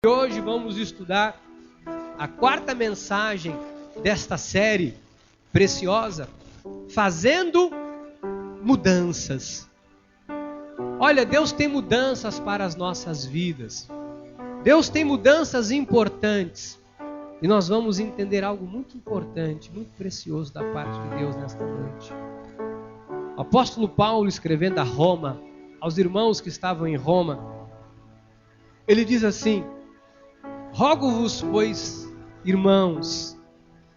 Hoje vamos estudar a quarta mensagem desta série preciosa, Fazendo Mudanças. Olha, Deus tem mudanças para as nossas vidas. Deus tem mudanças importantes. E nós vamos entender algo muito importante, muito precioso da parte de Deus nesta noite. O apóstolo Paulo, escrevendo a Roma, aos irmãos que estavam em Roma, ele diz assim: rogo-vos, pois, irmãos,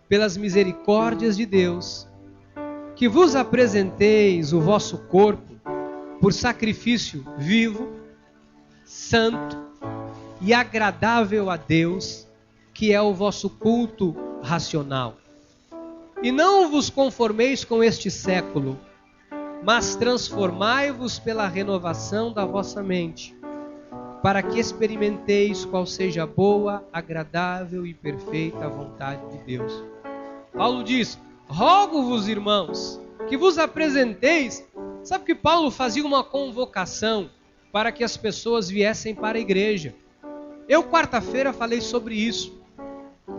pelas misericórdias de Deus, que vos apresenteis o vosso corpo por sacrifício vivo, santo e agradável a Deus, que é o vosso culto racional. E não vos conformeis com este século, mas transformai-vos pela renovação da vossa mente, para que experimenteis qual seja a boa, agradável e perfeita vontade de Deus. Paulo diz: rogo-vos, irmãos, que vos apresenteis. Sabe que Paulo fazia uma convocação para que as pessoas viessem para a igreja. Eu, quarta-feira, falei sobre isso.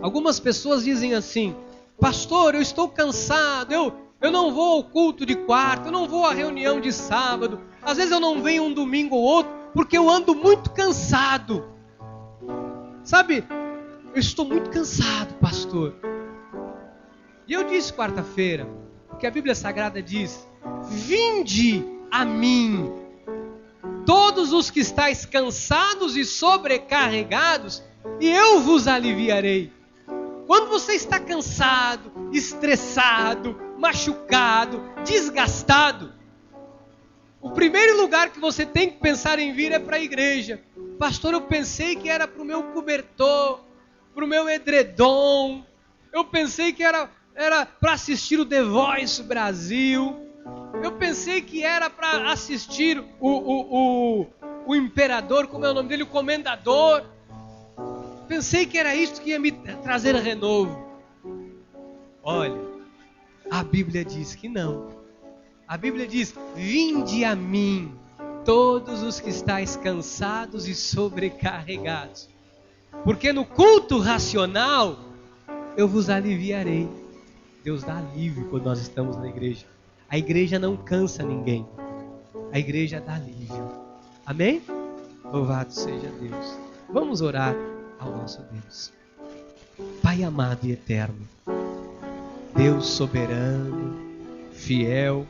Algumas pessoas dizem assim: pastor, eu estou cansado, eu não vou ao culto de quarta, eu não vou à reunião de sábado, às vezes eu não venho um domingo ou outro, porque eu ando muito cansado. Sabe, eu estou muito cansado, pastor. E eu disse quarta-feira, porque a Bíblia Sagrada diz: vinde a mim, todos os que estáis cansados e sobrecarregados, e eu vos aliviarei. Quando você está cansado, estressado, machucado, desgastado, o primeiro lugar que você tem que pensar em vir é para a igreja. Pastor, eu pensei que era para o meu cobertor, para o meu edredom. Eu pensei que era para assistir o The Voice Brasil. Eu pensei que era para assistir o imperador, como é o nome dele, o comendador. Pensei que era isso que ia me trazer renovo. Olha, a Bíblia diz que não. A Bíblia diz: vinde a mim, todos os que estáis cansados e sobrecarregados, porque no culto racional eu vos aliviarei. Deus dá alívio quando nós estamos na igreja. A igreja não cansa ninguém. A igreja dá alívio. Amém? Louvado seja Deus. Vamos orar ao nosso Deus. Pai amado e eterno, Deus soberano, fiel,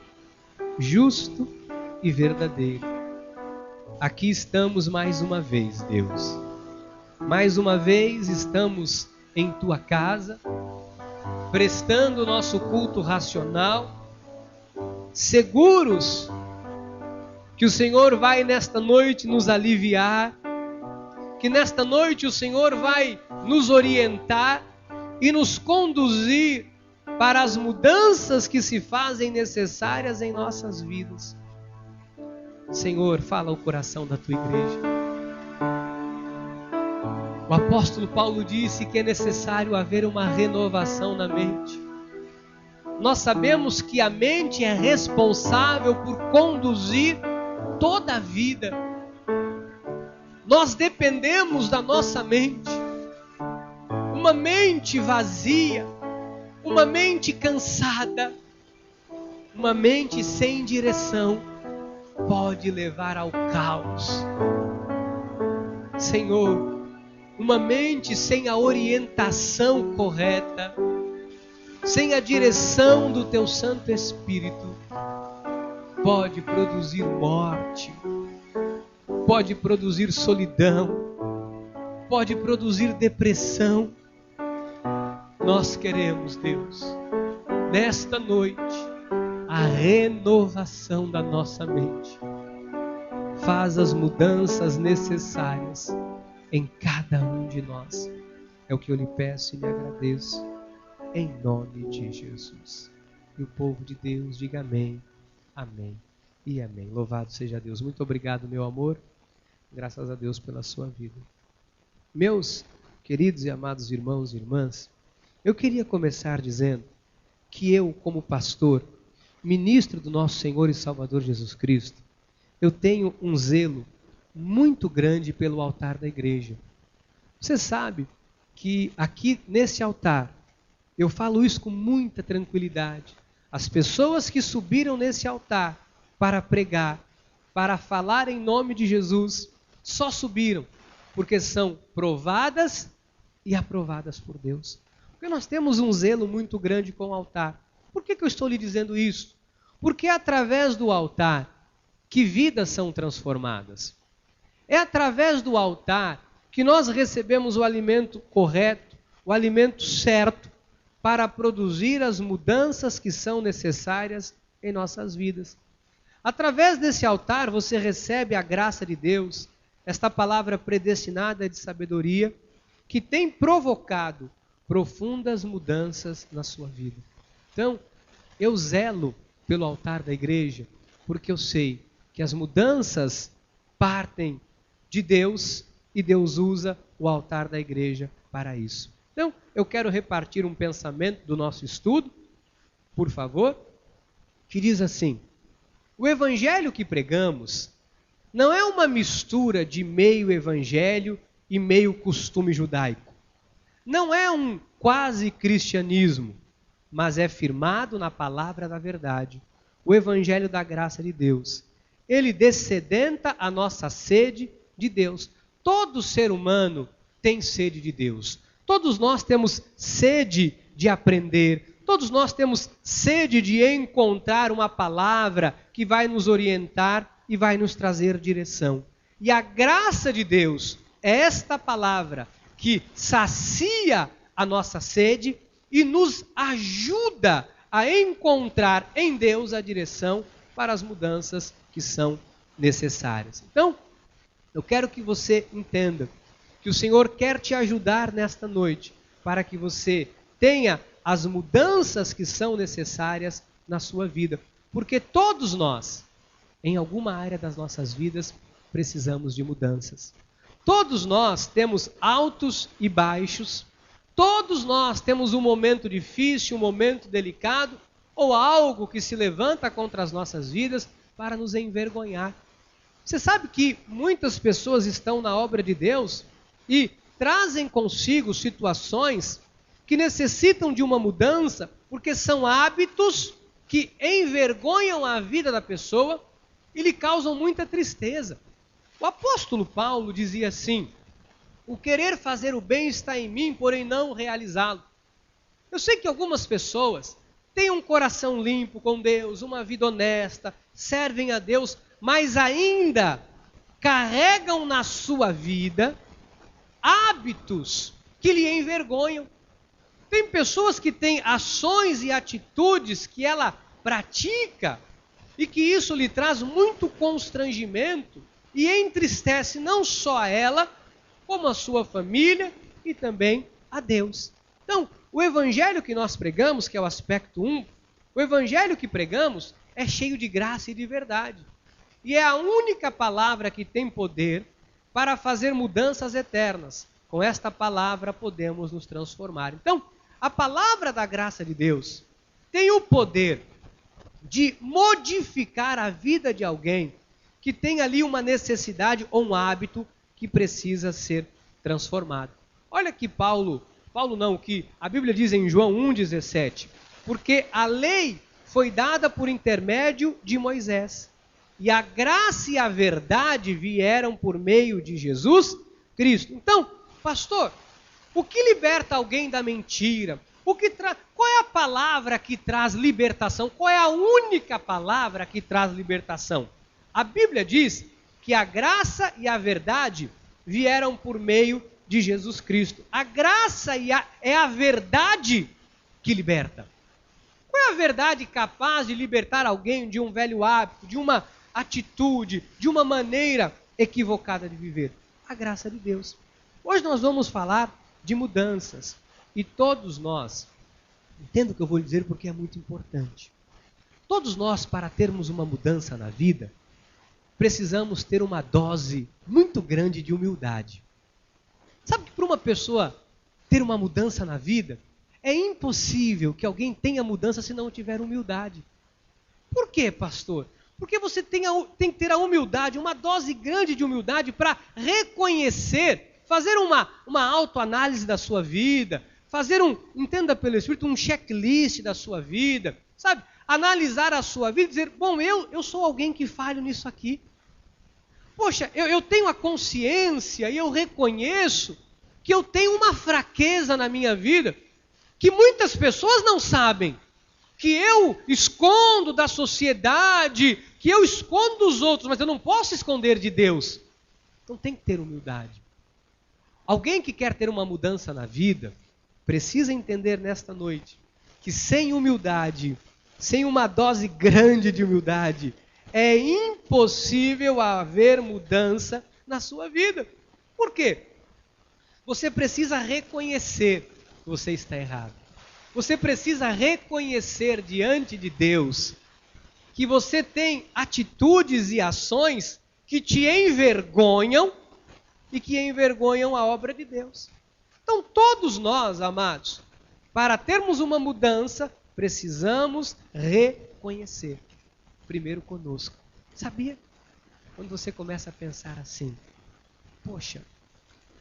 justo e verdadeiro, aqui estamos mais uma vez, Deus. Mais uma vez estamos em Tua casa, prestando o nosso culto racional, seguros que o Senhor vai nesta noite nos aliviar, que nesta noite o Senhor vai nos orientar e nos conduzir para as mudanças que se fazem necessárias em nossas vidas. Senhor, fala ao coração da Tua igreja. O apóstolo Paulo disse que é necessário haver uma renovação na mente. Nós sabemos que a mente é responsável por conduzir toda a vida. Nós dependemos da nossa mente. Uma mente vazia, uma mente cansada, uma mente sem direção pode levar ao caos. Senhor, uma mente sem a orientação correta, sem a direção do Teu Santo Espírito, pode produzir morte, pode produzir solidão, pode produzir depressão. Nós queremos, Deus, nesta noite, a renovação da nossa mente. Faz as mudanças necessárias em cada um de nós. É o que eu lhe peço e lhe agradeço, em nome de Jesus. E o povo de Deus diga amém, amém e amém. Louvado seja Deus. Muito obrigado, meu amor. Graças a Deus pela sua vida. Meus queridos e amados irmãos e irmãs, eu queria começar dizendo que eu, como pastor, ministro do nosso Senhor e Salvador Jesus Cristo, eu tenho um zelo muito grande pelo altar da igreja. Você sabe que aqui nesse altar, eu falo isso com muita tranquilidade. As pessoas que subiram nesse altar para pregar, para falar em nome de Jesus, só subiram porque são provadas e aprovadas por Deus. Porque nós temos um zelo muito grande com o altar. Por que eu estou lhe dizendo isso? Porque é através do altar que vidas são transformadas. É através do altar que nós recebemos o alimento correto, o alimento certo, para produzir as mudanças que são necessárias em nossas vidas. Através desse altar você recebe a graça de Deus, esta palavra predestinada de sabedoria, que tem provocado profundas mudanças na sua vida. Então, eu zelo pelo altar da igreja, porque eu sei que as mudanças partem de Deus e Deus usa o altar da igreja para isso. Então, eu quero repartir um pensamento do nosso estudo, por favor, que diz assim: o evangelho que pregamos não é uma mistura de meio evangelho e meio costume judaico. Não é um quase cristianismo, mas é firmado na palavra da verdade, o evangelho da graça de Deus. Ele dessedenta a nossa sede de Deus. Todo ser humano tem sede de Deus. Todos nós temos sede de aprender. Todos nós temos sede de encontrar uma palavra que vai nos orientar e vai nos trazer direção. E a graça de Deus é esta palavra que sacia a nossa sede e nos ajuda a encontrar em Deus a direção para as mudanças que são necessárias. Então, eu quero que você entenda que o Senhor quer te ajudar nesta noite para que você tenha as mudanças que são necessárias na sua vida. Porque todos nós, em alguma área das nossas vidas, precisamos de mudanças. Todos nós temos altos e baixos. Todos nós temos um momento difícil, um momento delicado, ou algo que se levanta contra as nossas vidas para nos envergonhar. Você sabe que muitas pessoas estão na obra de Deus e trazem consigo situações que necessitam de uma mudança, porque são hábitos que envergonham a vida da pessoa e lhe causam muita tristeza. O apóstolo Paulo dizia assim: o querer fazer o bem está em mim, porém não realizá-lo. Eu sei que algumas pessoas têm um coração limpo com Deus, uma vida honesta, servem a Deus, mas ainda carregam na sua vida hábitos que lhe envergonham. Tem pessoas que têm ações e atitudes que ela pratica e que isso lhe traz muito constrangimento e entristece não só a ela, como a sua família e também a Deus. Então, o evangelho que nós pregamos, que é o aspecto 1, o evangelho que pregamos é cheio de graça e de verdade. E é a única palavra que tem poder para fazer mudanças eternas. Com esta palavra podemos nos transformar. Então, a palavra da graça de Deus tem o poder de modificar a vida de alguém que tem ali uma necessidade ou um hábito que precisa ser transformado. Olha que que a Bíblia diz em João 1,17, porque a lei foi dada por intermédio de Moisés, e a graça e a verdade vieram por meio de Jesus Cristo. Então, pastor, o que liberta alguém da mentira? Qual é a palavra que traz libertação? Qual é a única palavra que traz libertação? A Bíblia diz que a graça e a verdade vieram por meio de Jesus Cristo. A graça é a verdade que liberta. Qual é a verdade capaz de libertar alguém de um velho hábito, de uma atitude, de uma maneira equivocada de viver? A graça de Deus. Hoje nós vamos falar de mudanças. E todos nós, entendo o que eu vou dizer porque é muito importante. Todos nós, para termos uma mudança na vida, precisamos ter uma dose muito grande de humildade. Sabe que para uma pessoa ter uma mudança na vida, é impossível que alguém tenha mudança se não tiver humildade. Por quê, pastor? Porque você tem que ter a humildade, uma dose grande de humildade para reconhecer fazer uma autoanálise da sua vida, fazer entenda pelo Espírito, um checklist da sua vida, sabe? Analisar a sua vida e dizer, bom, eu sou alguém que falho nisso aqui. Poxa, eu tenho a consciência e eu reconheço que eu tenho uma fraqueza na minha vida que muitas pessoas não sabem, que eu escondo da sociedade, que eu escondo dos outros, mas eu não posso esconder de Deus. Então tem que ter humildade. Alguém que quer ter uma mudança na vida, precisa entender nesta noite que sem humildade, sem uma dose grande de humildade, é impossível haver mudança na sua vida. Por quê? Você precisa reconhecer que você está errado. Você precisa reconhecer diante de Deus que você tem atitudes e ações que te envergonham e que envergonham a obra de Deus. Então, todos nós, amados, para termos uma mudança, precisamos reconhecer. Primeiro conosco. Sabia? Quando você começa a pensar assim, poxa,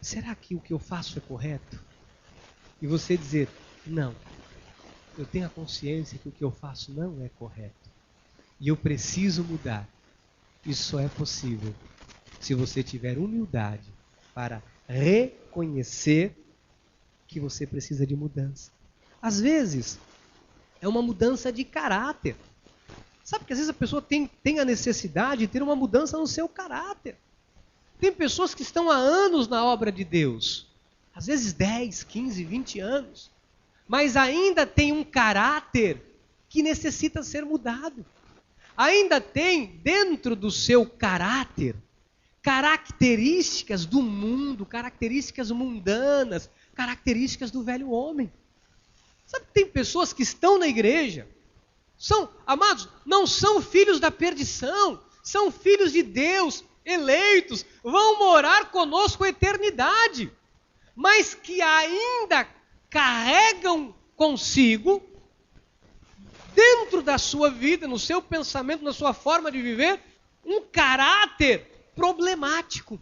será que o que eu faço é correto? E você dizer, não, eu tenho a consciência que o que eu faço não é correto. E eu preciso mudar. Isso só é possível se você tiver humildade para reconhecer que você precisa de mudança. Às vezes, é uma mudança de caráter. Sabe que às vezes a pessoa tem a necessidade de ter uma mudança no seu caráter. Tem pessoas que estão há anos na obra de Deus. Às vezes 10, 15, 20 anos. Mas ainda tem um caráter que necessita ser mudado. Ainda tem dentro do seu caráter características do mundo, características mundanas, características do velho homem. Sabe que tem pessoas que estão na igreja, amados, não são filhos da perdição, são filhos de Deus, eleitos, vão morar conosco a eternidade, mas que ainda carregam consigo, dentro da sua vida, no seu pensamento, na sua forma de viver, um caráter problemático.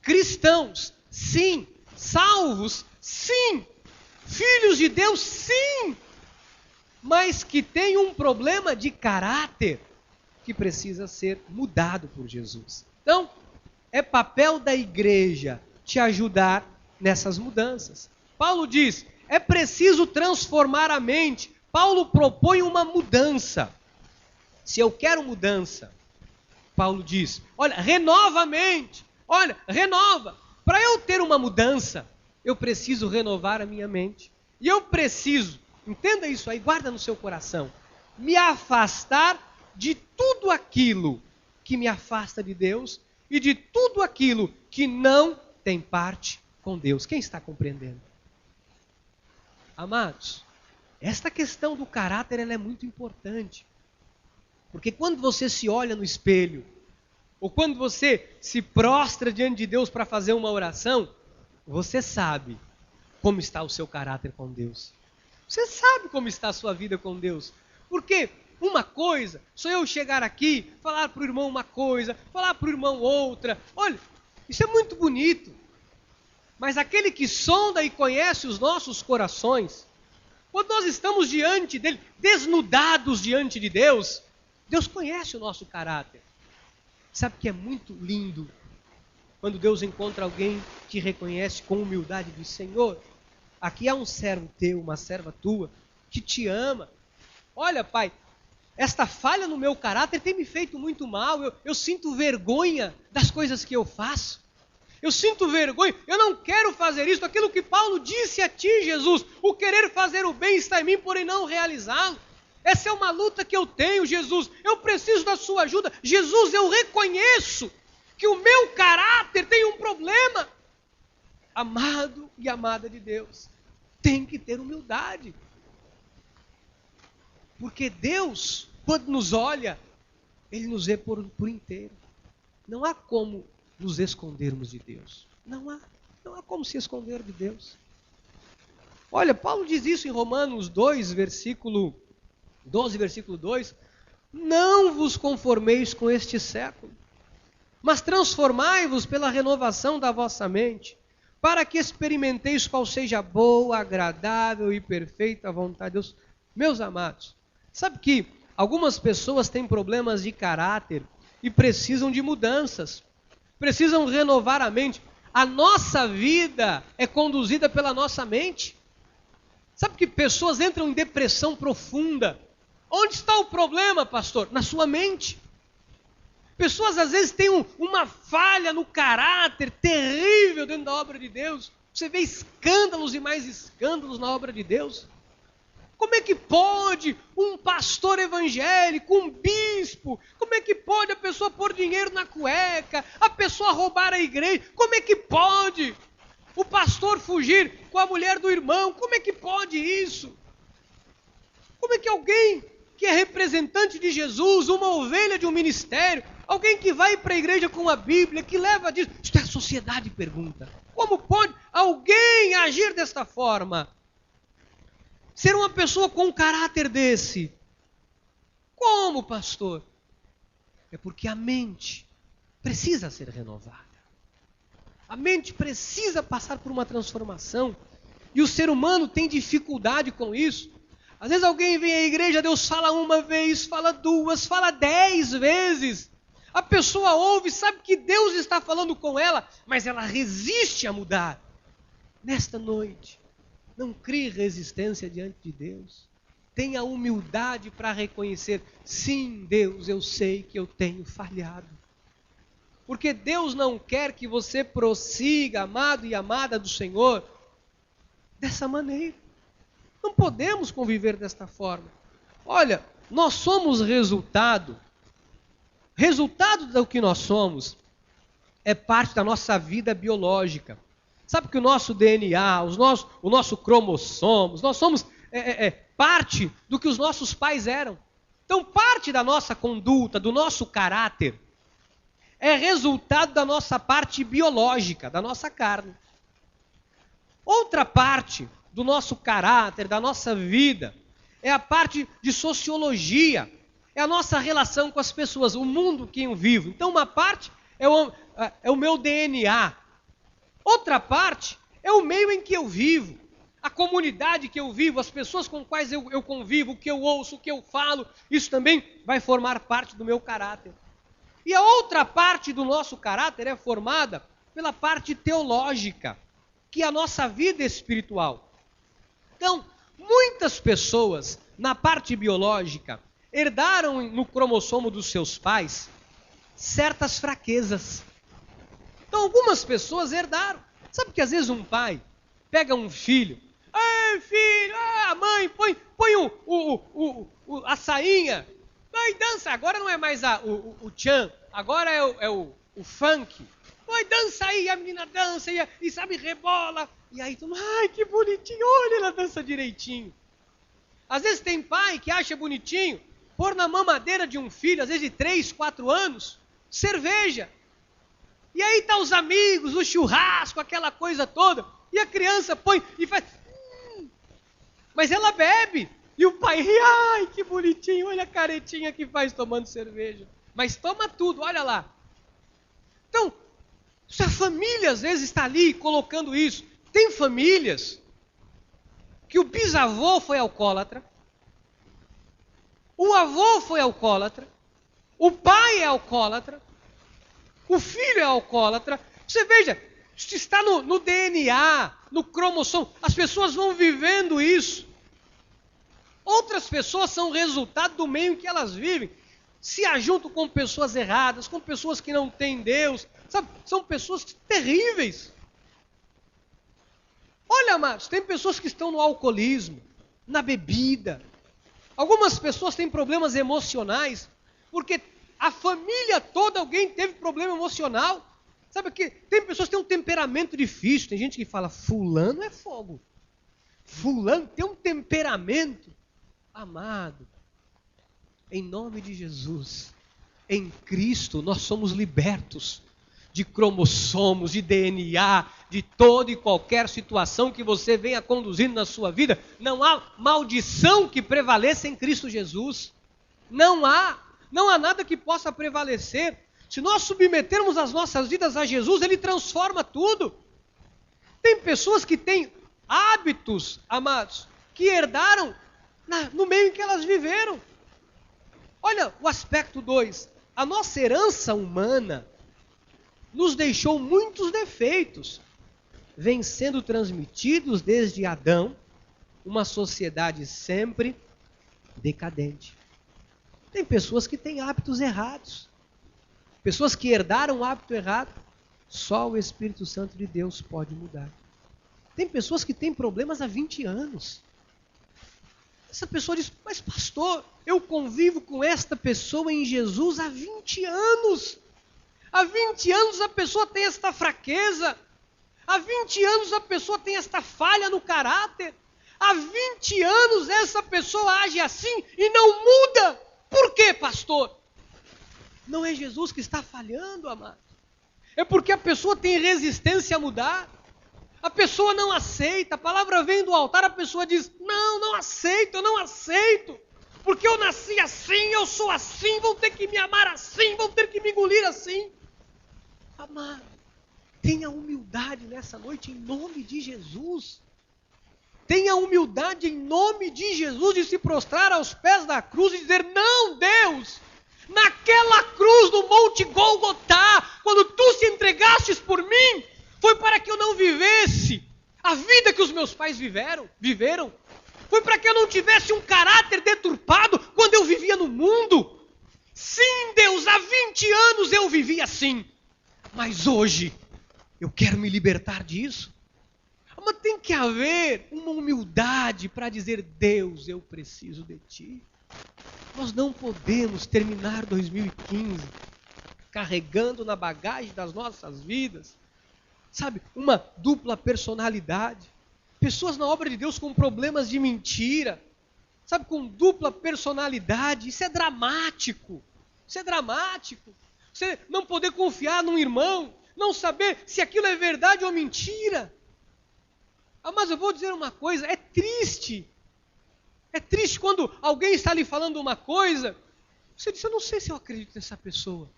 Cristãos, sim. Salvos, sim. Filhos de Deus, sim. Mas que tem um problema de caráter que precisa ser mudado por Jesus. Então, é papel da igreja te ajudar nessas mudanças. Paulo diz, é preciso transformar a mente. Paulo propõe uma mudança. Se eu quero mudança, Paulo diz, olha, renova a mente. Olha, renova. Para eu ter uma mudança, eu preciso renovar a minha mente. E eu preciso, entenda isso aí, guarda no seu coração, me afastar de tudo aquilo que me afasta de Deus e de tudo aquilo que não tem parte com Deus. Quem está compreendendo? Amados, esta questão do caráter ela é muito importante. Porque quando você se olha no espelho, ou quando você se prostra diante de Deus para fazer uma oração, você sabe como está o seu caráter com Deus. Você sabe como está a sua vida com Deus. Porque uma coisa, só eu chegar aqui, falar para o irmão uma coisa, falar para o irmão outra. Olha, isso é muito bonito. Mas aquele que sonda e conhece os nossos corações, quando nós estamos diante dele, desnudados diante de Deus, Deus conhece o nosso caráter. Sabe que é muito lindo quando Deus encontra alguém que reconhece com humildade do Senhor, aqui há um servo teu, uma serva tua, que te ama. Olha, Pai, esta falha no meu caráter tem me feito muito mal, eu sinto vergonha das coisas que eu faço. Eu sinto vergonha, eu não quero fazer isso, aquilo que Paulo disse a ti, Jesus, o querer fazer o bem está em mim, porém não realizá-lo. Essa é uma luta que eu tenho, Jesus, eu preciso da sua ajuda. Jesus, eu reconheço que o meu caráter tem um problema. Amado e amada de Deus, tem que ter humildade. Porque Deus, quando nos olha, Ele nos vê por inteiro. Não há como nos escondermos de Deus. Não há como se esconder de Deus. Olha, Paulo diz isso em Romanos 2, versículo 12, versículo 2. Não vos conformeis com este século, mas transformai-vos pela renovação da vossa mente, para que experimenteis qual seja a boa, agradável e perfeita vontade de Deus. Meus amados, sabe que algumas pessoas têm problemas de caráter e precisam de mudanças, precisam renovar a mente. A nossa vida é conduzida pela nossa mente. Sabe que pessoas entram em depressão profunda. Onde está o problema, pastor? Na sua mente. Pessoas às vezes têm uma falha no caráter terrível dentro da obra de Deus. Você vê escândalos e mais escândalos na obra de Deus. Como é que pode um pastor evangélico, um bispo, como é que pode a pessoa pôr dinheiro na cueca, a pessoa roubar a igreja? Como é que pode o pastor fugir com a mulher do irmão? Como é que pode isso? Como é que alguém que é representante de Jesus, uma ovelha de um ministério, alguém que vai para a igreja com a Bíblia, que leva disso, isto é a sociedade pergunta, como pode alguém agir desta forma? Ser uma pessoa com um caráter desse? Como, pastor? É porque a mente precisa ser renovada. A mente precisa passar por uma transformação. E o ser humano tem dificuldade com isso. Às vezes alguém vem à igreja, Deus fala uma vez, fala duas, fala 10 vezes. A pessoa ouve, sabe que Deus está falando com ela, mas ela resiste a mudar. Nesta noite, não crie resistência diante de Deus. Tenha humildade para reconhecer, sim, Deus, eu sei que eu tenho falhado. Porque Deus não quer que você prossiga, amado e amada do Senhor, dessa maneira. Não podemos conviver desta forma. Olha, nós somos resultado do que nós somos é parte da nossa vida biológica. Sabe que o nosso DNA, o nosso cromossomos, nós somos parte do que os nossos pais eram. Então, parte da nossa conduta, do nosso caráter, é resultado da nossa parte biológica, da nossa carne. Outra parte do nosso caráter, da nossa vida, é a parte de sociologia, é a nossa relação com as pessoas, o mundo que eu vivo. Então, uma parte é o meu DNA. Outra parte é o meio em que eu vivo, a comunidade que eu vivo, as pessoas com quais eu convivo, o que eu ouço, o que eu falo, isso também vai formar parte do meu caráter. E a outra parte do nosso caráter é formada pela parte teológica, que é a nossa vida espiritual. Então, muitas pessoas, na parte biológica, herdaram no cromossomo dos seus pais certas fraquezas. Então, algumas pessoas herdaram. Sabe que às vezes um pai pega um filho, ei filho, a mãe, põe a sainha, vai dança, agora não é mais o tchan, agora é o funk. Vai, dança aí, a menina dança e sabe, rebola. E aí tu, ai que bonitinho, olha, ela dança direitinho. Às vezes tem pai que acha bonitinho pôr na mamadeira de um filho, às vezes de 3, 4 anos, cerveja. E aí tá os amigos, o churrasco, aquela coisa toda. E a criança põe e faz... Mas ela bebe. E o pai ri, ai que bonitinho, olha a caretinha que faz tomando cerveja. Mas toma tudo, olha lá. Então, se a família às vezes está ali colocando isso. Tem famílias que o bisavô foi alcoólatra, o avô foi alcoólatra, o pai é alcoólatra, o filho é alcoólatra. Você veja, isso está no DNA, no cromossomo. As pessoas vão vivendo isso. Outras pessoas são resultado do meio em que elas vivem. Se ajuntam com pessoas erradas, com pessoas que não têm Deus. Sabe? São pessoas terríveis. Olha, amados, tem pessoas que estão no alcoolismo, na bebida. Algumas pessoas têm problemas emocionais, porque a família toda, alguém teve problema emocional. Sabe que tem pessoas que têm um temperamento difícil. Tem gente que fala, fulano é fogo. Fulano tem um temperamento. Amado, em nome de Jesus, em Cristo nós somos libertos de cromossomos, de DNA, de toda e qualquer situação que você venha conduzindo na sua vida. Não há maldição que prevaleça em Cristo Jesus. Não há nada que possa prevalecer. Se nós submetermos as nossas vidas a Jesus, Ele transforma tudo. Tem pessoas que têm hábitos, amados, que herdaram no meio em que elas viveram. Olha o aspecto 2. A nossa herança humana nos deixou muitos defeitos, vêm sendo transmitidos desde Adão, uma sociedade sempre decadente. Tem pessoas que têm hábitos errados, pessoas que herdaram um hábito errado, só o Espírito Santo de Deus pode mudar. Tem pessoas que têm problemas há 20 anos. Essa pessoa diz, mas pastor, eu convivo com esta pessoa em Jesus há 20 anos. Há 20 anos a pessoa tem esta fraqueza. Há 20 anos a pessoa tem esta falha no caráter. Há 20 anos essa pessoa age assim e não muda. Por quê, pastor? Não é Jesus que está falhando, amado. É porque a pessoa tem resistência a mudar. A pessoa não aceita. A palavra vem do altar, a pessoa diz, não aceito, eu não aceito. Porque eu nasci assim, eu sou assim, vão ter que me amar assim, vão ter que me engolir assim. Amado, tenha humildade nessa noite em nome de Jesus. Tenha humildade em nome de Jesus de se prostrar aos pés da cruz e dizer, não, Deus, naquela cruz do Monte Golgotá, quando tu se entregastes por mim, foi para que eu não vivesse a vida que os meus pais viveram. Foi para que eu não tivesse um caráter deturpado quando eu vivia no mundo. Sim, Deus, há 20 anos eu vivi assim. Mas hoje, eu quero me libertar disso. Mas tem que haver uma humildade para dizer, Deus, eu preciso de Ti. Nós não podemos terminar 2015 carregando na bagagem das nossas vidas, sabe, uma dupla personalidade. Pessoas na obra de Deus com problemas de mentira, sabe, com dupla personalidade. Isso é dramático. Isso é dramático. Você não poder confiar num irmão, não saber se aquilo é verdade ou mentira. Mas eu vou dizer uma coisa, é triste. É triste quando alguém está lhe falando uma coisa, você diz, eu não sei se eu acredito nessa pessoa.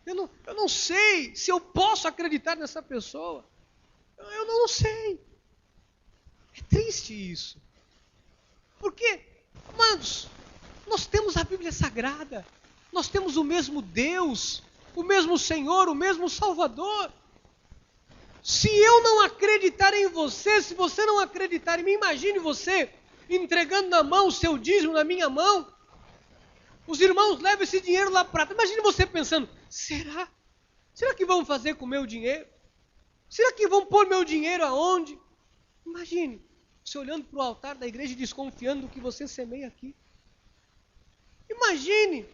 Eu não sei se eu posso acreditar nessa pessoa. Eu não sei. É triste isso. Porque, amados, nós temos a Bíblia Sagrada. Nós temos o mesmo Deus, o mesmo Senhor, o mesmo Salvador. Se eu não acreditar em você, se você não acreditar em mim, imagine você entregando na mão o seu dízimo, na minha mão. Os irmãos levam esse dinheiro lá para trás. Imagine você pensando, será? Será que vão fazer com o meu dinheiro? Será que vão pôr meu dinheiro aonde? Imagine, você olhando para o altar da igreja e desconfiando do que você semeia aqui. Imagine,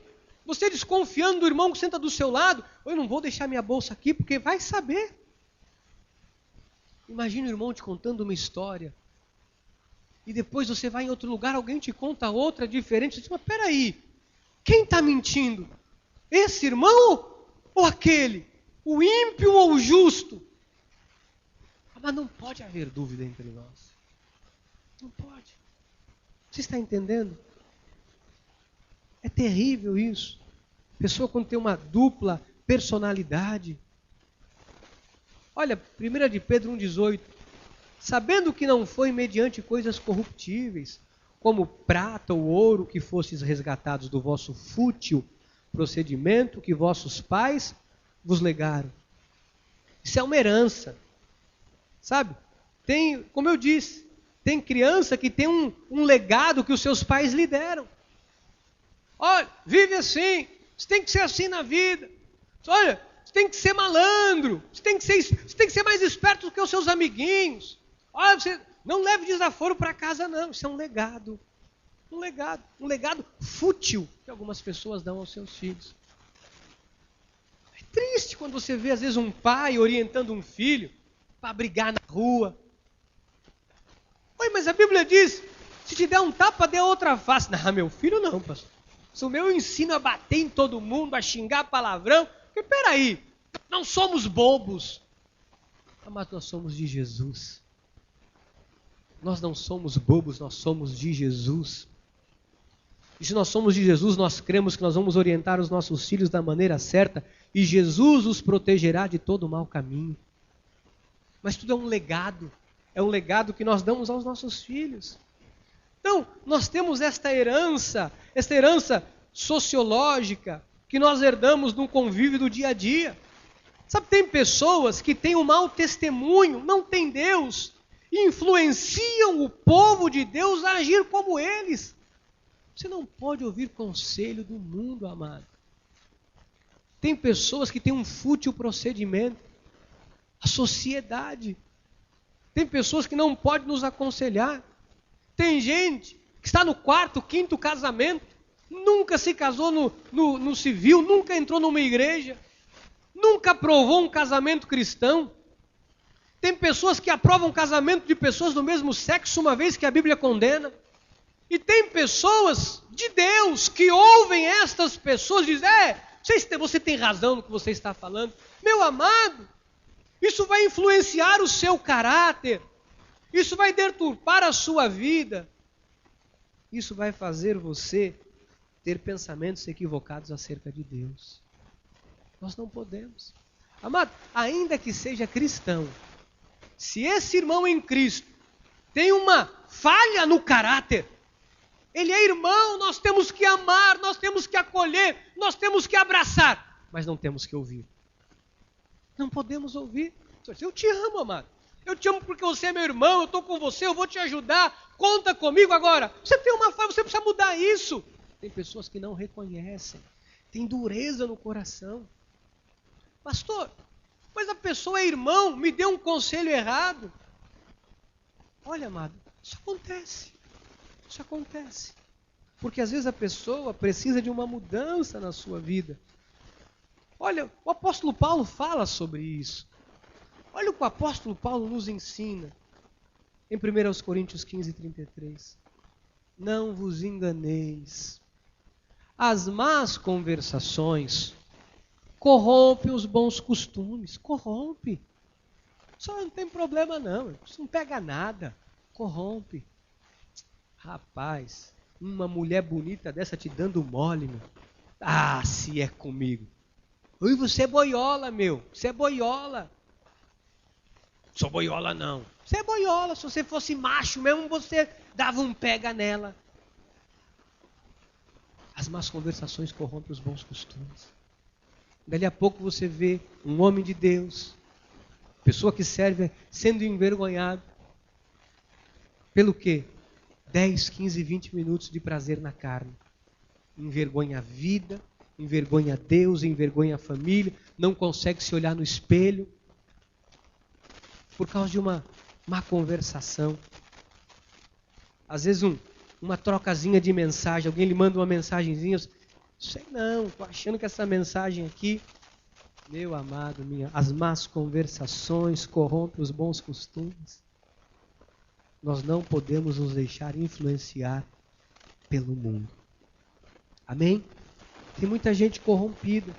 você desconfiando do irmão que senta do seu lado. Eu não vou deixar minha bolsa aqui porque vai saber. Imagine o irmão te contando uma história. E depois você vai em outro lugar, alguém te conta outra diferente. Você diz, mas peraí, quem está mentindo? Esse irmão ou aquele? O ímpio ou o justo? Mas não pode haver dúvida entre nós. Não pode. Você está entendendo? É terrível isso. A pessoa quando tem uma dupla personalidade. Olha, 1 de Pedro 1,18. Sabendo que não foi mediante coisas corruptíveis, como prata ou ouro, que fostes resgatados do vosso fútil procedimento que vossos pais vos legaram. Isso é uma herança. Sabe? Tem, como eu disse, tem criança que tem um legado que os seus pais lhe deram. Olha, vive assim, você tem que ser assim na vida. Olha, você tem que ser malandro, você tem que ser mais esperto do que os seus amiguinhos. Olha, você não leve desaforo para casa não, isso é um legado. Um legado fútil que algumas pessoas dão aos seus filhos. É triste quando você vê às vezes um pai orientando um filho para brigar na rua. Oi, mas a Bíblia diz, se te der um tapa, dê outra face. Não, meu filho não, pastor. Se o meu ensino a bater em todo mundo, a xingar palavrão, porque peraí, não somos bobos. Mas nós somos de Jesus. Nós não somos bobos, nós somos de Jesus. E se nós somos de Jesus, nós cremos que nós vamos orientar os nossos filhos da maneira certa e Jesus os protegerá de todo mau caminho. Mas tudo é um legado. É um legado que nós damos aos nossos filhos. Então, nós temos esta herança sociológica que nós herdamos no convívio do dia a dia. Sabe, tem pessoas que têm um mau testemunho, não têm Deus, e influenciam o povo de Deus a agir como eles. Você não pode ouvir conselho do mundo, amado. Tem pessoas que têm um fútil procedimento. A sociedade. Tem pessoas que não podem nos aconselhar. Tem gente que está no 4º, 5º casamento, nunca se casou no civil, nunca entrou numa igreja, nunca aprovou um casamento cristão. Tem pessoas que aprovam casamento de pessoas do mesmo sexo, uma vez que a Bíblia condena. E tem pessoas de Deus que ouvem estas pessoas e dizem, você tem razão no que você está falando. Meu amado, isso vai influenciar o seu caráter. Isso vai deturpar a sua vida. Isso vai fazer você ter pensamentos equivocados acerca de Deus. Nós não podemos. Amado, ainda que seja cristão, se esse irmão em Cristo tem uma falha no caráter, ele é irmão, nós temos que amar, nós temos que acolher, nós temos que abraçar, mas não temos que ouvir. Não podemos ouvir. Eu te amo, amado. Eu te amo porque você é meu irmão, eu estou com você, eu vou te ajudar, conta comigo agora. Você tem uma falha, você precisa mudar isso. Tem pessoas que não reconhecem, tem dureza no coração. Pastor, mas a pessoa é irmão, me deu um conselho errado. Olha, amado, isso acontece. Isso acontece. Porque às vezes a pessoa precisa de uma mudança na sua vida. Olha, o apóstolo Paulo fala sobre isso. Olha o que o apóstolo Paulo nos ensina. Em 1 Coríntios 15, 33. Não vos enganeis. As más conversações corrompem os bons costumes. Corrompe. Só não tem problema não. Isso não pega nada. Corrompe. Rapaz, uma mulher bonita dessa te dando mole, meu. Ah, se é comigo. Ui, você é boiola, meu. Você é boiola. Sou boiola não. Você é boiola. Se você fosse macho mesmo, você dava um pega nela. As más conversações corrompem os bons costumes. Dali a pouco você vê um homem de Deus, pessoa que serve, sendo envergonhado. Pelo quê? 10, 15, 20 minutos de prazer na carne. Envergonha a vida, envergonha Deus, envergonha a família, não consegue se olhar no espelho. Por causa de uma má conversação. Às vezes uma trocazinha de mensagem, alguém lhe manda uma mensagenzinha, sei não, estou achando que essa mensagem aqui, meu amado, as más conversações corrompem os bons costumes. Nós não podemos nos deixar influenciar pelo mundo. Amém? Tem muita gente corrompida.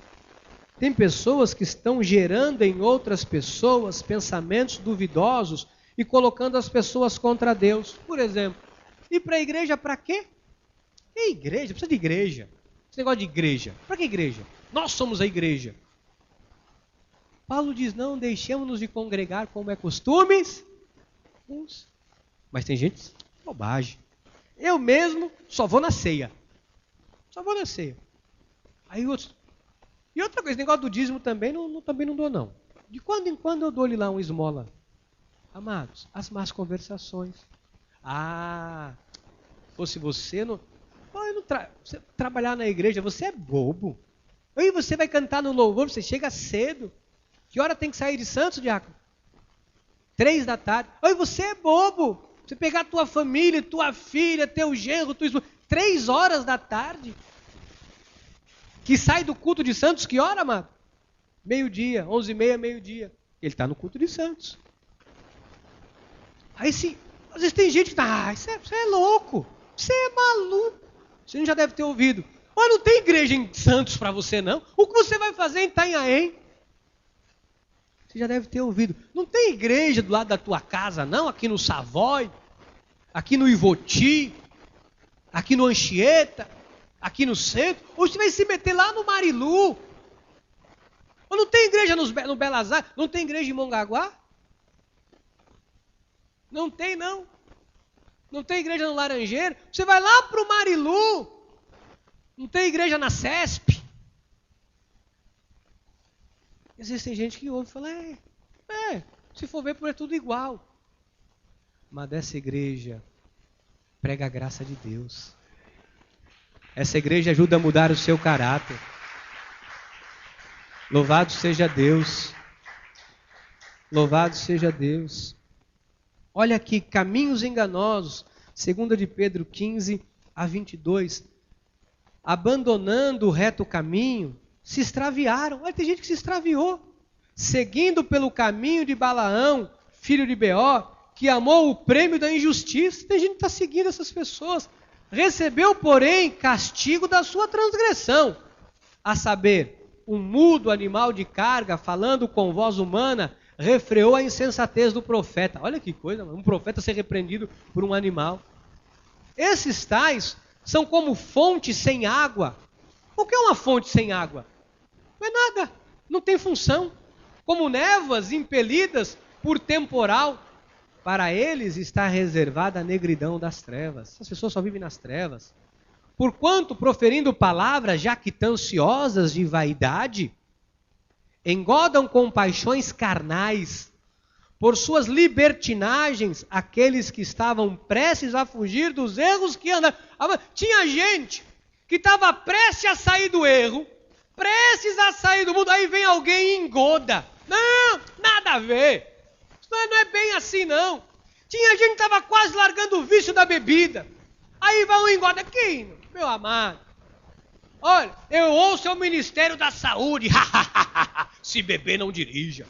Tem pessoas que estão gerando em outras pessoas pensamentos duvidosos e colocando as pessoas contra Deus. Por exemplo, ir para a igreja para quê? Que igreja? Precisa de igreja. Esse negócio de igreja. Para que igreja? Nós somos a igreja. Paulo diz, não deixemos-nos de congregar como é costumes. Mas tem gente, bobagem. Eu mesmo só vou na ceia. Só vou na ceia. Aí outros... E outra coisa, esse negócio do dízimo também não dou não. De quando em quando eu dou-lhe lá uma esmola. Amados, as más conversações. Fosse você, você trabalhar na igreja, você é bobo. Aí você vai cantar no louvor, você chega cedo. Que hora tem que sair de Santos, diácono? 3 da tarde. Aí você é bobo. Você pegar tua família, tua filha, teu genro, tua esposa, 3 horas da tarde. Que sai do culto de Santos, que hora, amado? Meio-dia, 11h30, meio-dia. Ele está no culto de Santos. Aí sim, às vezes tem gente que está, você é louco, você é maluco. Você já deve ter ouvido. Mas não tem igreja em Santos para você não. O que você vai fazer em Itanhaém? Você já deve ter ouvido. Não tem igreja do lado da tua casa não, aqui no Savoy, aqui no Ivoti, aqui no Anchieta, aqui no centro. Ou você vai se meter lá no Marilu. Ou não tem igreja no Belas Artes? Não tem igreja em Mongaguá? Não tem, não. Não tem igreja no Laranjeiro. Você vai lá para o Marilu. Não tem igreja na CESP. Existem gente que ouve e fala, se for ver, é tudo igual. Mas dessa igreja prega a graça de Deus. Essa igreja ajuda a mudar o seu caráter. Louvado seja Deus. Louvado seja Deus. Olha aqui, caminhos enganosos. 2 de Pedro 15 a 22. Abandonando o reto caminho, se extraviaram. Olha, tem gente que se extraviou. Seguindo pelo caminho de Balaão, filho de Beor, que amou o prêmio da injustiça. Tem gente que está seguindo essas pessoas. Recebeu, porém, castigo da sua transgressão. A saber, um mudo animal de carga, falando com voz humana, refreou a insensatez do profeta. Olha que coisa, um profeta ser repreendido por um animal. Esses tais são como fontes sem água. O que é uma fonte sem água? Não é nada, não tem função. Como névoas impelidas por temporal. Para eles está reservada a negridão das trevas. As pessoas só vivem nas trevas. Porquanto, proferindo palavras jactanciosas de vaidade, engodam com paixões carnais, por suas libertinagens, aqueles que estavam prestes a fugir dos erros que andavam. Tinha gente que estava prestes a sair do erro, prestes a sair do mundo, aí vem alguém e engoda. Não, nada a ver. Isso não é bem assim, não. Tinha gente que estava quase largando o vício da bebida. Aí vai um engoda. Aqui, meu amado. Olha, eu ouço o Ministério da Saúde. Se beber, não dirija.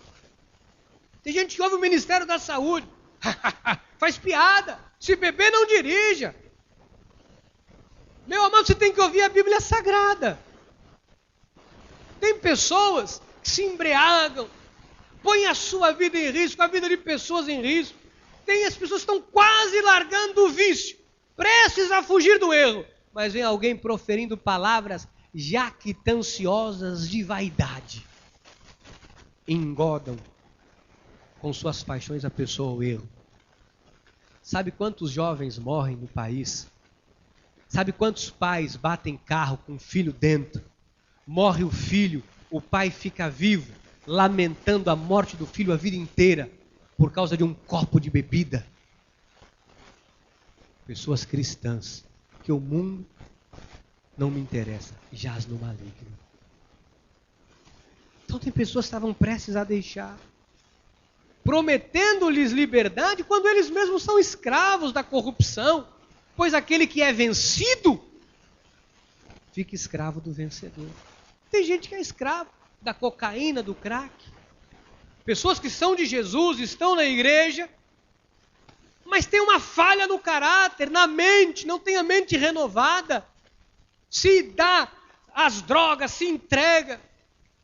Tem gente que ouve o Ministério da Saúde. Faz piada. Se beber, não dirija. Meu amado, você tem que ouvir a Bíblia Sagrada. Tem pessoas que se embriagam, põem a sua vida em risco, a vida de pessoas em risco. Tem as pessoas que estão quase largando o vício, prestes a fugir do erro. Mas vem alguém proferindo palavras jactanciosas de vaidade. Engodam com suas paixões a pessoa ao erro. Sabe quantos jovens morrem no país? Sabe quantos pais batem carro com o filho dentro? Morre o filho, o pai fica vivo, lamentando a morte do filho a vida inteira, por causa de um copo de bebida. Pessoas cristãs, que o mundo não me interessa, jaz no maligno. Então tem pessoas que estavam prestes a deixar, prometendo-lhes liberdade, quando eles mesmos são escravos da corrupção, pois aquele que é vencido, fica escravo do vencedor. Tem gente que é escravo da cocaína, do crack. Pessoas que são de Jesus, estão na igreja, mas tem uma falha no caráter, na mente, não tem a mente renovada. Se dá às drogas, se entrega.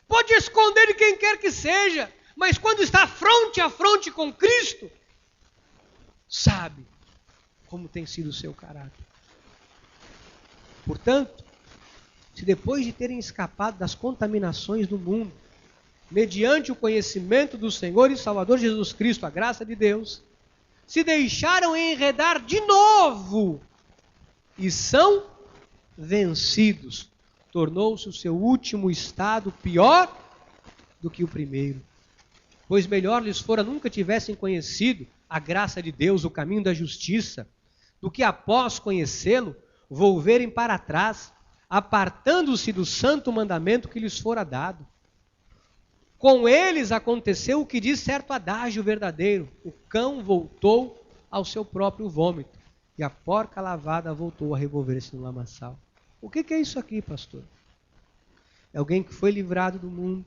Pode esconder de quem quer que seja, mas quando está fronte a fronte com Cristo, sabe como tem sido o seu caráter. Portanto, se depois de terem escapado das contaminações do mundo, mediante o conhecimento do Senhor e Salvador Jesus Cristo, a graça de Deus, se deixaram enredar de novo e são vencidos, tornou-se o seu último estado pior do que o primeiro. Pois melhor lhes fora nunca tivessem conhecido a graça de Deus, o caminho da justiça, do que após conhecê-lo, volverem para trás, apartando-se do santo mandamento que lhes fora dado. Com eles aconteceu o que diz certo adágio verdadeiro: o cão voltou ao seu próprio vômito, e a porca lavada voltou a revolver-se no lamaçal. O que é isso aqui, pastor? É alguém que foi livrado do mundo,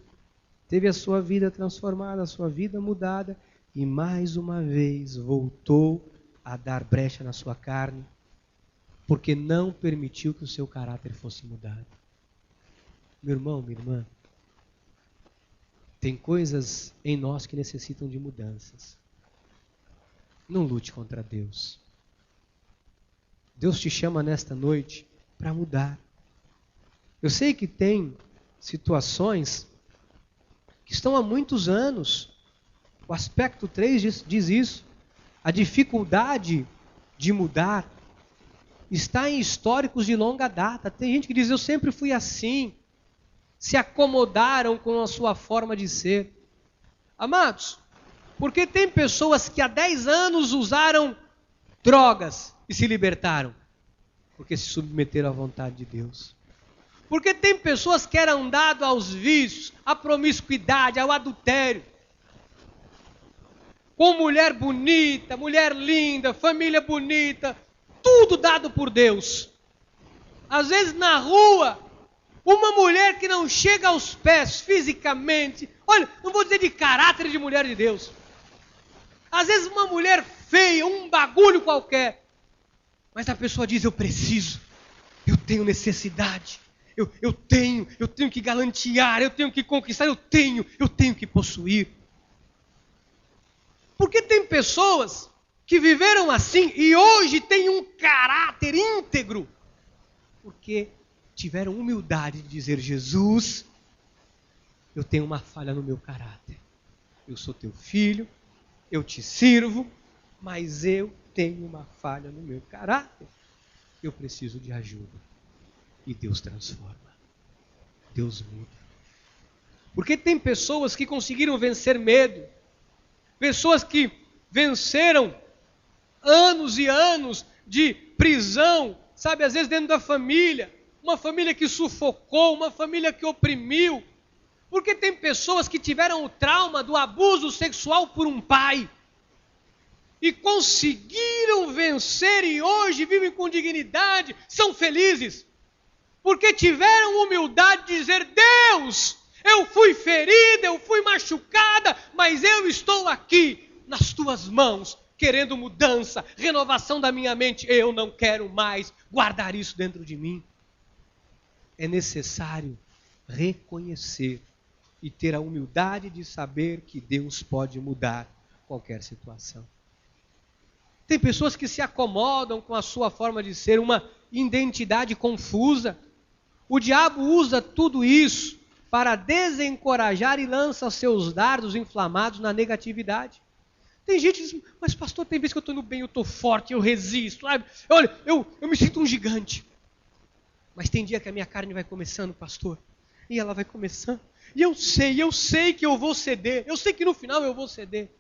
teve a sua vida transformada, a sua vida mudada, e mais uma vez voltou a dar brecha na sua carne, porque não permitiu que o seu caráter fosse mudado. Meu irmão, minha irmã, tem coisas em nós que necessitam de mudanças. Não lute contra Deus. Deus te chama nesta noite para mudar. Eu sei que tem situações que estão há muitos anos. O aspecto 3 diz isso. A dificuldade de mudar está em históricos de longa data. Tem gente que diz, eu sempre fui assim. Se acomodaram com a sua forma de ser. Amados, porque tem pessoas que há 10 anos usaram drogas e se libertaram. Porque se submeteram à vontade de Deus. Porque tem pessoas que eram dadas aos vícios, à promiscuidade, ao adultério. Com mulher bonita, mulher linda, família bonita, tudo dado por Deus. Às vezes na rua, uma mulher que não chega aos pés fisicamente, olha, não vou dizer de caráter de mulher de Deus. Às vezes uma mulher feia, um bagulho qualquer. Mas a pessoa diz, eu preciso, eu tenho necessidade, eu tenho que galantear, eu tenho que conquistar, eu tenho que possuir. Porque tem pessoas que viveram assim e hoje têm um caráter íntegro. Porque tiveram humildade de dizer, Jesus, eu tenho uma falha no meu caráter. Eu sou teu filho, eu te sirvo, mas eu tenho uma falha no meu caráter. Eu preciso de ajuda. E Deus transforma. Deus muda. Porque tem pessoas que conseguiram vencer medo. Pessoas que venceram anos e anos de prisão, sabe, às vezes dentro da família. Uma família que sufocou, uma família que oprimiu. Porque tem pessoas que tiveram o trauma do abuso sexual por um pai. E conseguiram vencer e hoje vivem com dignidade, são felizes. Porque tiveram humildade de dizer, Deus, eu fui ferida, eu fui machucada, mas eu estou aqui nas tuas mãos, querendo mudança, renovação da minha mente. Eu não quero mais guardar isso dentro de mim. É necessário reconhecer e ter a humildade de saber que Deus pode mudar qualquer situação. Tem pessoas que se acomodam com a sua forma de ser, uma identidade confusa. O diabo usa tudo isso para desencorajar e lança seus dardos inflamados na negatividade. Tem gente que diz, mas pastor, tem vezes que eu estou indo bem, eu estou forte, eu resisto. Sabe? Olha, eu me sinto um gigante. Mas tem dia que a minha carne vai começando, pastor, e ela vai começando. E eu sei que eu vou ceder. Eu sei que no final eu vou ceder.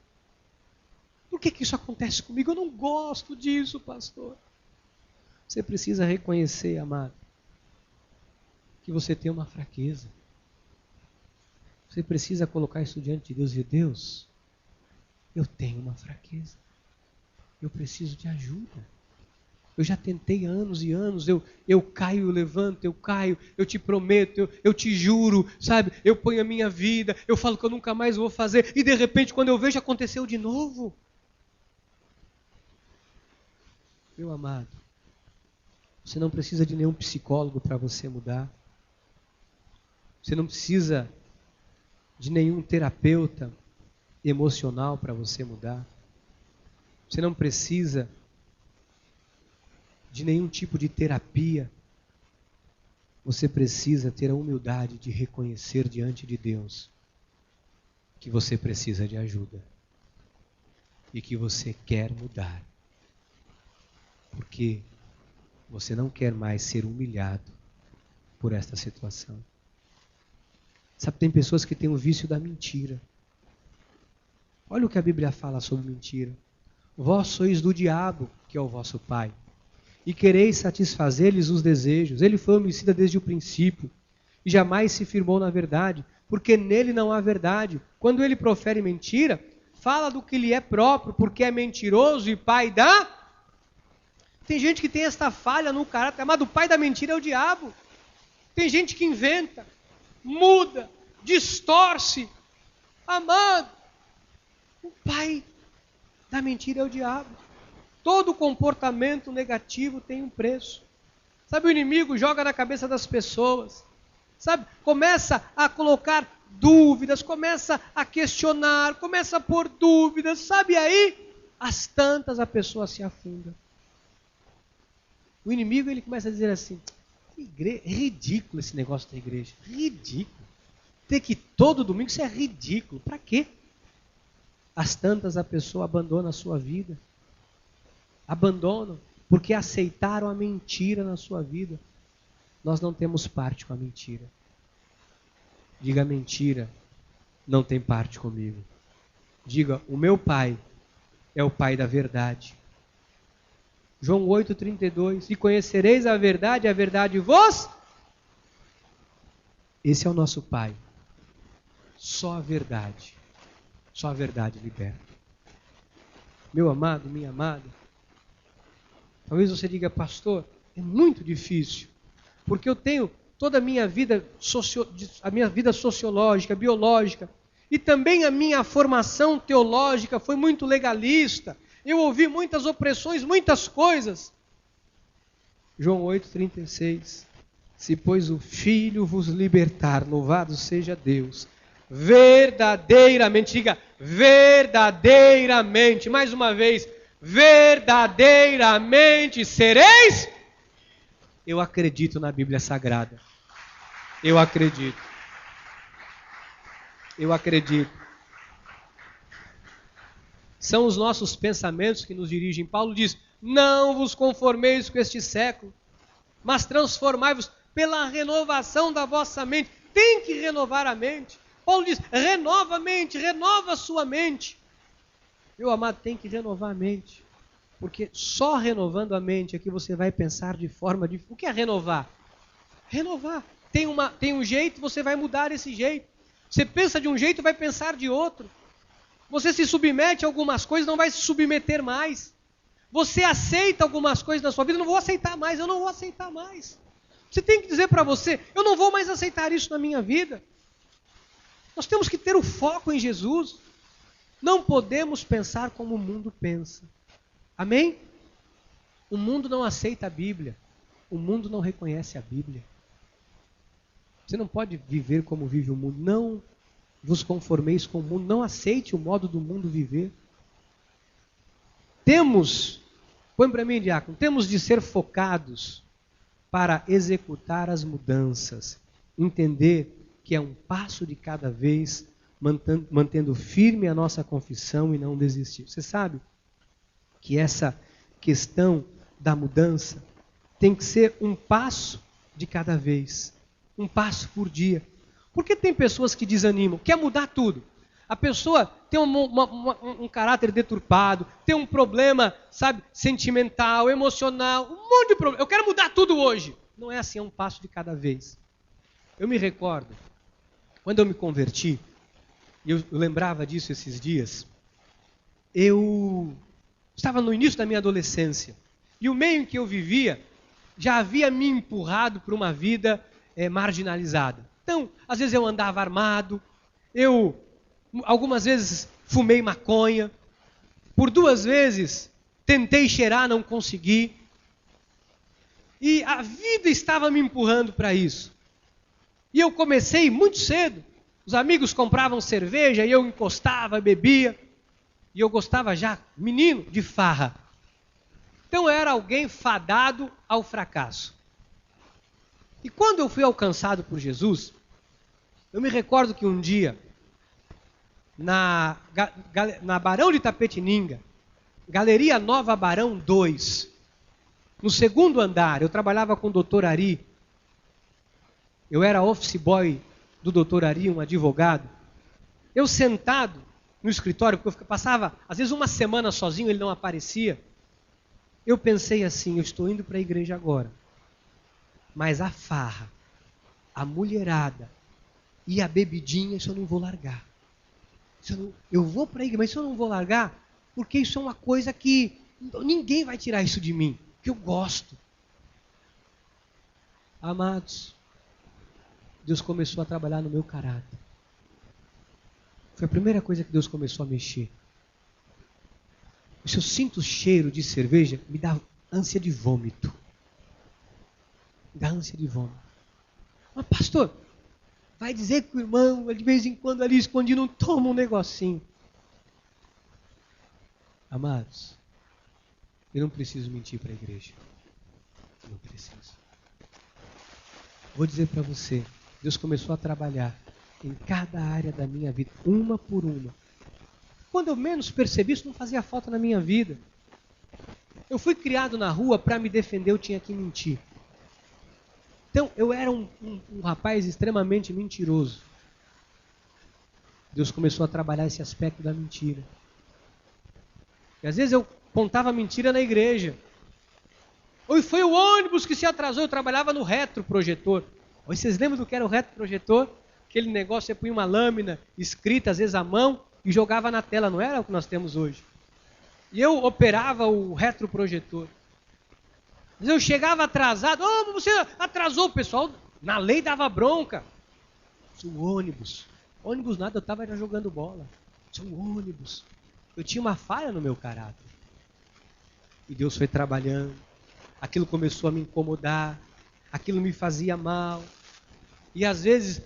Por que isso acontece comigo? Eu não gosto disso, pastor. Você precisa reconhecer, amado, que você tem uma fraqueza. Você precisa colocar isso diante de Deus e dizer, Deus, eu tenho uma fraqueza. Eu preciso de ajuda. Eu já tentei anos e anos, eu caio, eu levanto, eu caio, eu te prometo, eu te juro, sabe? Eu ponho a minha vida, eu falo que eu nunca mais vou fazer, e de repente quando eu vejo aconteceu de novo. Meu amado, você não precisa de nenhum psicólogo para você mudar. Você não precisa de nenhum terapeuta emocional para você mudar. Você não precisa de nenhum tipo de terapia. Você precisa ter a humildade de reconhecer diante de Deus que você precisa de ajuda e que você quer mudar. Porque você não quer mais ser humilhado por esta situação. Sabe, tem pessoas que têm o vício da mentira. Olha o que a Bíblia fala sobre mentira. Vós sois do diabo, que é o vosso pai, e quereis satisfazer-lhes os desejos. Ele foi homicida desde o princípio, e jamais se firmou na verdade, porque nele não há verdade. Quando ele profere mentira, fala do que lhe é próprio, porque é mentiroso e pai da... Tem gente que tem esta falha no caráter, mas o pai da mentira é o diabo. Tem gente que inventa, muda, distorce. Amado, o pai da mentira é o diabo. Todo comportamento negativo tem um preço. Sabe, o inimigo joga na cabeça das pessoas. Sabe, começa a colocar dúvidas, começa a questionar, começa a pôr dúvidas. Sabe, aí, às tantas a pessoa se afunda. O inimigo, ele começa a dizer assim, é ridículo esse negócio da igreja. Ridículo. Ter que ir todo domingo, isso é ridículo. Para quê? Às tantas a pessoa abandona a sua vida. abandonam porque aceitaram a mentira na sua vida. Nós não temos parte com a mentira. Diga: mentira não tem parte comigo. Diga: o meu Pai é o Pai da verdade. João 8,32. E conhecereis a verdade vos... Esse é o nosso Pai. Só a verdade liberta. Meu amado, minha amada, talvez você diga: pastor, é muito difícil, porque eu tenho toda a minha vida, sociológica, biológica, e também a minha formação teológica foi muito legalista. Eu ouvi muitas opressões, muitas coisas. João 8,36. Se, pois, o Filho vos libertar, louvado seja Deus, verdadeiramente, diga, verdadeiramente, mais uma vez, verdadeiramente sereis. Eu acredito na Bíblia Sagrada. Eu acredito. São os nossos pensamentos que nos dirigem. Paulo diz: não vos conformeis com este século, mas transformai-vos pela renovação da vossa mente. Tem que renovar a mente. Paulo diz: renova a mente, renova a sua mente. Meu amado, tem que renovar a mente. Porque só renovando a mente é que você vai pensar de forma diferente. O que é renovar? Renovar. Tem um jeito, você vai mudar esse jeito. Você pensa de um jeito, vai pensar de outro. Você se submete a algumas coisas, não vai se submeter mais. Você aceita algumas coisas na sua vida, não vou aceitar mais, eu não vou aceitar mais. Você tem que dizer para você: eu não vou mais aceitar isso na minha vida. Nós temos que ter o foco em Jesus. Não podemos pensar como o mundo pensa. Amém? O mundo não aceita a Bíblia. O mundo não reconhece a Bíblia. Você não pode viver como vive o mundo. Não vos conformeis com o mundo. Não aceite o modo do mundo viver. Põe para mim, diácono, temos de ser focados para executar as mudanças. Entender que é um passo de cada vez, mantendo firme a nossa confissão e não desistir. Você sabe que essa questão da mudança tem que ser um passo de cada vez, um passo por dia. Porque tem pessoas que desanimam, quer mudar tudo. A pessoa tem um caráter deturpado, tem um problema, sabe, sentimental, emocional, um monte de problema. Eu quero mudar tudo hoje. Não é assim, é um passo de cada vez. Eu me recordo, quando eu me converti, e eu lembrava disso esses dias, eu estava no início da minha adolescência, e o meio em que eu vivia já havia me empurrado para uma vida marginalizada. Então, às vezes eu andava armado, algumas vezes fumei maconha, por 2 vezes tentei cheirar, não consegui, e a vida estava me empurrando para isso. E eu comecei muito cedo. Os amigos compravam cerveja e eu encostava, bebia. E eu gostava já, menino, de farra. Então eu era alguém fadado ao fracasso. E quando eu fui alcançado por Jesus, eu me recordo que um dia, na Barão de Tapetininga, Galeria Nova Barão 2, no 2º andar, eu trabalhava com o Dr. Ari. Eu era office boy do Dr. Ari, um advogado. Eu sentado no escritório, porque eu passava às vezes uma semana sozinho, ele não aparecia. Eu pensei assim: eu estou indo para a igreja agora, mas a farra, a mulherada e a bebidinha, isso eu não vou largar. Eu vou para a igreja, mas isso eu não vou largar, porque isso é uma coisa que ninguém vai tirar isso de mim, que eu gosto. Amados, Deus começou a trabalhar no meu caráter. Foi a primeira coisa que Deus começou a mexer. Se eu sinto o cheiro de cerveja, me dá ânsia de vômito. Me dá ânsia de vômito. Mas pastor, vai dizer que o irmão, de vez em quando ali escondido, não toma um negocinho. Amados, eu não preciso mentir para a igreja. Eu não preciso. Vou dizer para você, Deus começou a trabalhar em cada área da minha vida, uma por uma. Quando eu menos percebi, isso não fazia falta na minha vida. Eu fui criado na rua, para me defender eu tinha que mentir. Então, eu era um rapaz extremamente mentiroso. Deus começou a trabalhar esse aspecto da mentira. E às vezes eu contava mentira na igreja. Oi, foi o ônibus que se atrasou, eu trabalhava no retroprojetor. Oi, vocês lembram do que era o retroprojetor? Aquele negócio, você punha uma lâmina escrita, às vezes à mão, e jogava na tela, não era o que nós temos hoje. E eu operava o retroprojetor. Mas eu chegava atrasado, você atrasou, o pessoal, na lei dava bronca. O ônibus. Ônibus nada, eu estava jogando bola. O ônibus. Eu tinha uma falha no meu caráter. E Deus foi trabalhando. Aquilo começou a me incomodar. Aquilo me fazia mal. E às vezes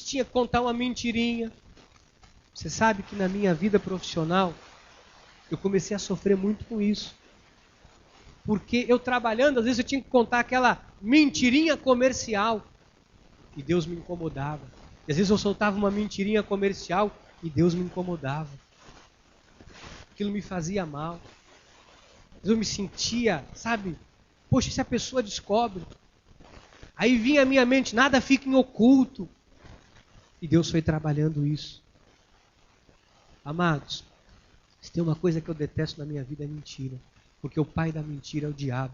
tinha que contar uma mentirinha. Você sabe que na minha vida profissional, eu comecei a sofrer muito com isso. Porque eu trabalhando, às vezes eu tinha que contar aquela mentirinha comercial. E Deus me incomodava. E às vezes eu soltava uma mentirinha comercial e Deus me incomodava. Aquilo me fazia mal. Eu me sentia, sabe? Poxa, se a pessoa descobre. Aí vinha a minha mente, nada fica em oculto. E Deus foi trabalhando isso. Amados, se tem uma coisa que eu detesto na minha vida é mentira. Porque o pai da mentira é o diabo.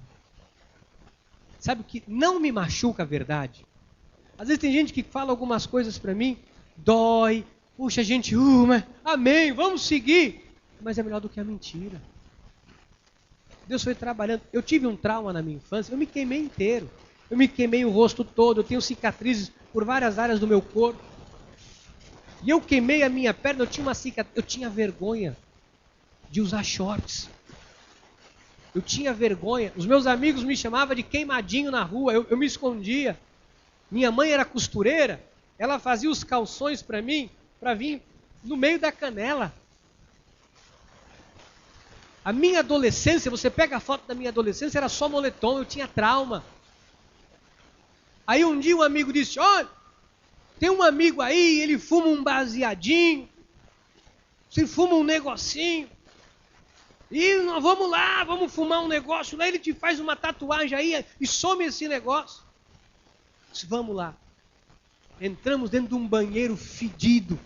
Sabe o que não me machuca a verdade? Às vezes tem gente que fala algumas coisas para mim, dói, puxa, a gente, mas, amém, vamos seguir. Mas é melhor do que a mentira. Deus foi trabalhando. Eu tive um trauma na minha infância, eu me queimei inteiro. Eu me queimei o rosto todo, eu tenho cicatrizes por várias áreas do meu corpo. E eu queimei a minha perna, eu tinha uma cicatriz, eu tinha vergonha de usar shorts. Eu tinha vergonha. Os meus amigos me chamavam de queimadinho na rua, eu me escondia. Minha mãe era costureira, ela fazia os calções para mim, para vir no meio da canela. A minha adolescência, você pega a foto da minha adolescência, era só moletom, eu tinha trauma. Aí um dia um amigo disse, olha, tem um amigo aí, ele fuma um baseadinho, você fuma um negocinho, e nós vamos lá, vamos fumar um negócio lá, ele te faz uma tatuagem aí e some esse negócio. Disse, vamos lá. Entramos dentro de um banheiro fedido,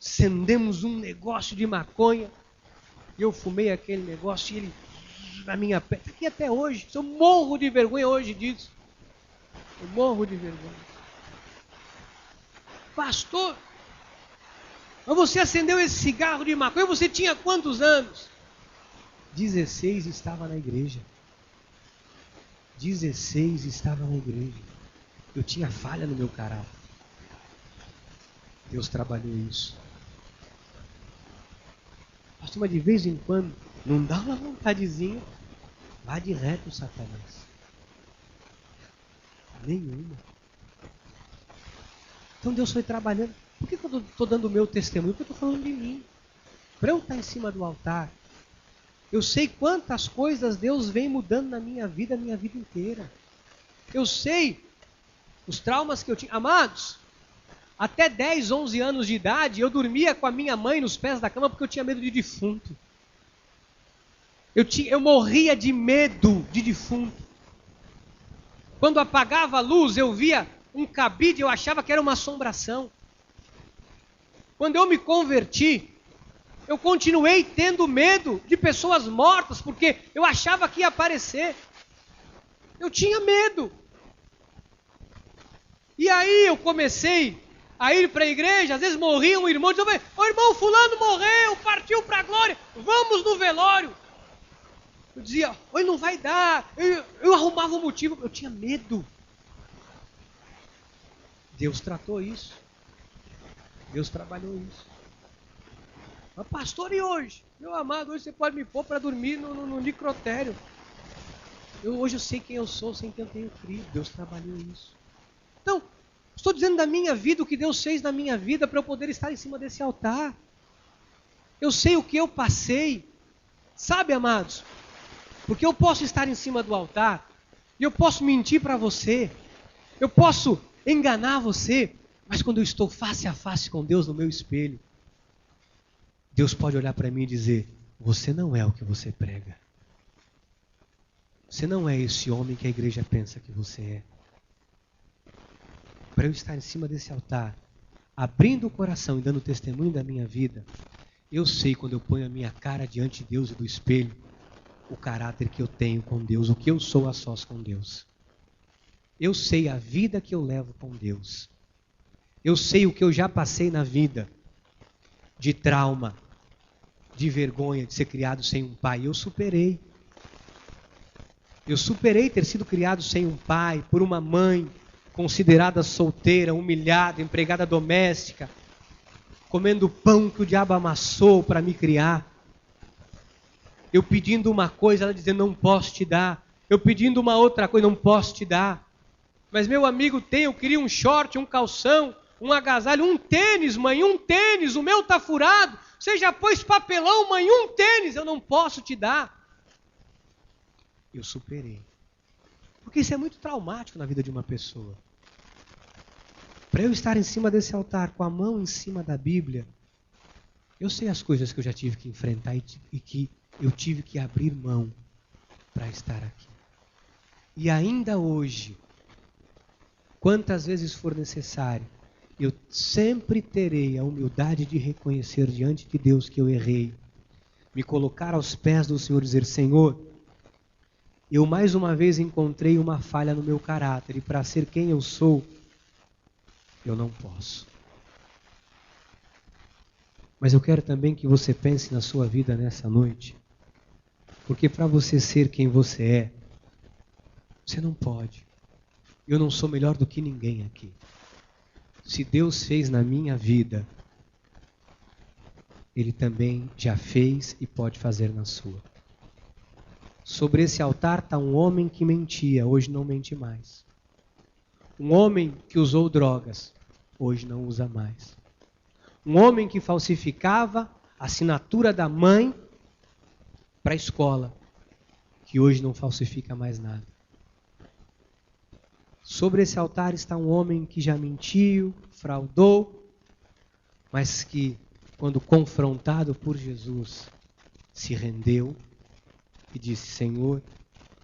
acendemos um negócio de maconha, e eu fumei aquele negócio e ele na minha pele, está aqui até hoje, eu morro de vergonha hoje disso. Eu morro de vergonha. Pastor, mas você acendeu esse cigarro de maconha, você tinha quantos anos? 16 estava na igreja. 16 estava na igreja. Eu tinha falha no meu caráter. Deus trabalhou isso. Pastor, mas de vez em quando, não dá uma vontadezinha, vá de reto, Satanás. Nenhuma. Então Deus foi trabalhando. Por que eu estou dando o meu testemunho? Porque eu estou falando de mim. Para eu estar em cima do altar, eu sei quantas coisas Deus vem mudando na minha vida inteira. Eu sei os traumas que eu tinha. Amados, até 10, 11 anos de idade, eu dormia com a minha mãe nos pés da cama porque eu tinha medo de defunto. Eu morria de medo de defunto. Quando apagava a luz, eu via um cabide, eu achava que era uma assombração. Quando eu me converti, eu continuei tendo medo de pessoas mortas, porque eu achava que ia aparecer. Eu tinha medo. E aí eu comecei a ir para a igreja, às vezes morria um irmão, dizia, o irmão fulano morreu, partiu para a glória, vamos no velório. Eu dizia, oi, não vai dar. Eu arrumava um motivo, eu tinha medo. Deus tratou isso. Deus trabalhou isso. Mas pastor, e hoje? Meu amado, hoje você pode me pôr para dormir no necrotério. Hoje eu sei quem eu sou, sei quem eu tenho crido. Deus trabalhou isso. Então, estou dizendo da minha vida, o que Deus fez na minha vida para eu poder estar em cima desse altar. Eu sei o que eu passei. Sabe, amados? Porque eu posso estar em cima do altar e eu posso mentir para você. Eu posso enganar você. Mas quando eu estou face a face com Deus no meu espelho, Deus pode olhar para mim e dizer, você não é o que você prega. Você não é esse homem que a igreja pensa que você é. Para eu estar em cima desse altar, abrindo o coração e dando testemunho da minha vida, eu sei quando eu ponho a minha cara diante de Deus e do espelho, o caráter que eu tenho com Deus, o que eu sou a sós com Deus. Eu sei a vida que eu levo com Deus. Eu sei o que eu já passei na vida, de trauma, de vergonha, de ser criado sem um pai. Eu superei. Eu superei ter sido criado sem um pai, por uma mãe considerada solteira, humilhada, empregada doméstica, comendo pão que o diabo amassou para me criar. Eu pedindo uma coisa, ela dizendo, não posso te dar. Eu pedindo uma outra coisa, não posso te dar. Mas meu amigo eu queria um short, um calção, um agasalho, um tênis, mãe, um tênis, o meu está furado. Você já pôs papelão, mãe, um tênis, eu não posso te dar. Eu superei. Porque isso é muito traumático na vida de uma pessoa. Para eu estar em cima desse altar, com a mão em cima da Bíblia, eu sei as coisas que eu já tive que enfrentar e que eu tive que abrir mão para estar aqui. E ainda hoje, quantas vezes for necessário, eu sempre terei a humildade de reconhecer diante de Deus que eu errei, me colocar aos pés do Senhor e dizer, Senhor, eu mais uma vez encontrei uma falha no meu caráter e para ser quem eu sou, eu não posso. Mas eu quero também que você pense na sua vida nessa noite, porque para você ser quem você é, você não pode. Eu não sou melhor do que ninguém aqui. Se Deus fez na minha vida, Ele também já fez e pode fazer na sua. Sobre esse altar está um homem que mentia, hoje não mente mais. Um homem que usou drogas, hoje não usa mais. Um homem que falsificava a assinatura da mãe para a escola, que hoje não falsifica mais nada. Sobre esse altar está um homem que já mentiu, fraudou, mas que, quando confrontado por Jesus, se rendeu e disse, Senhor,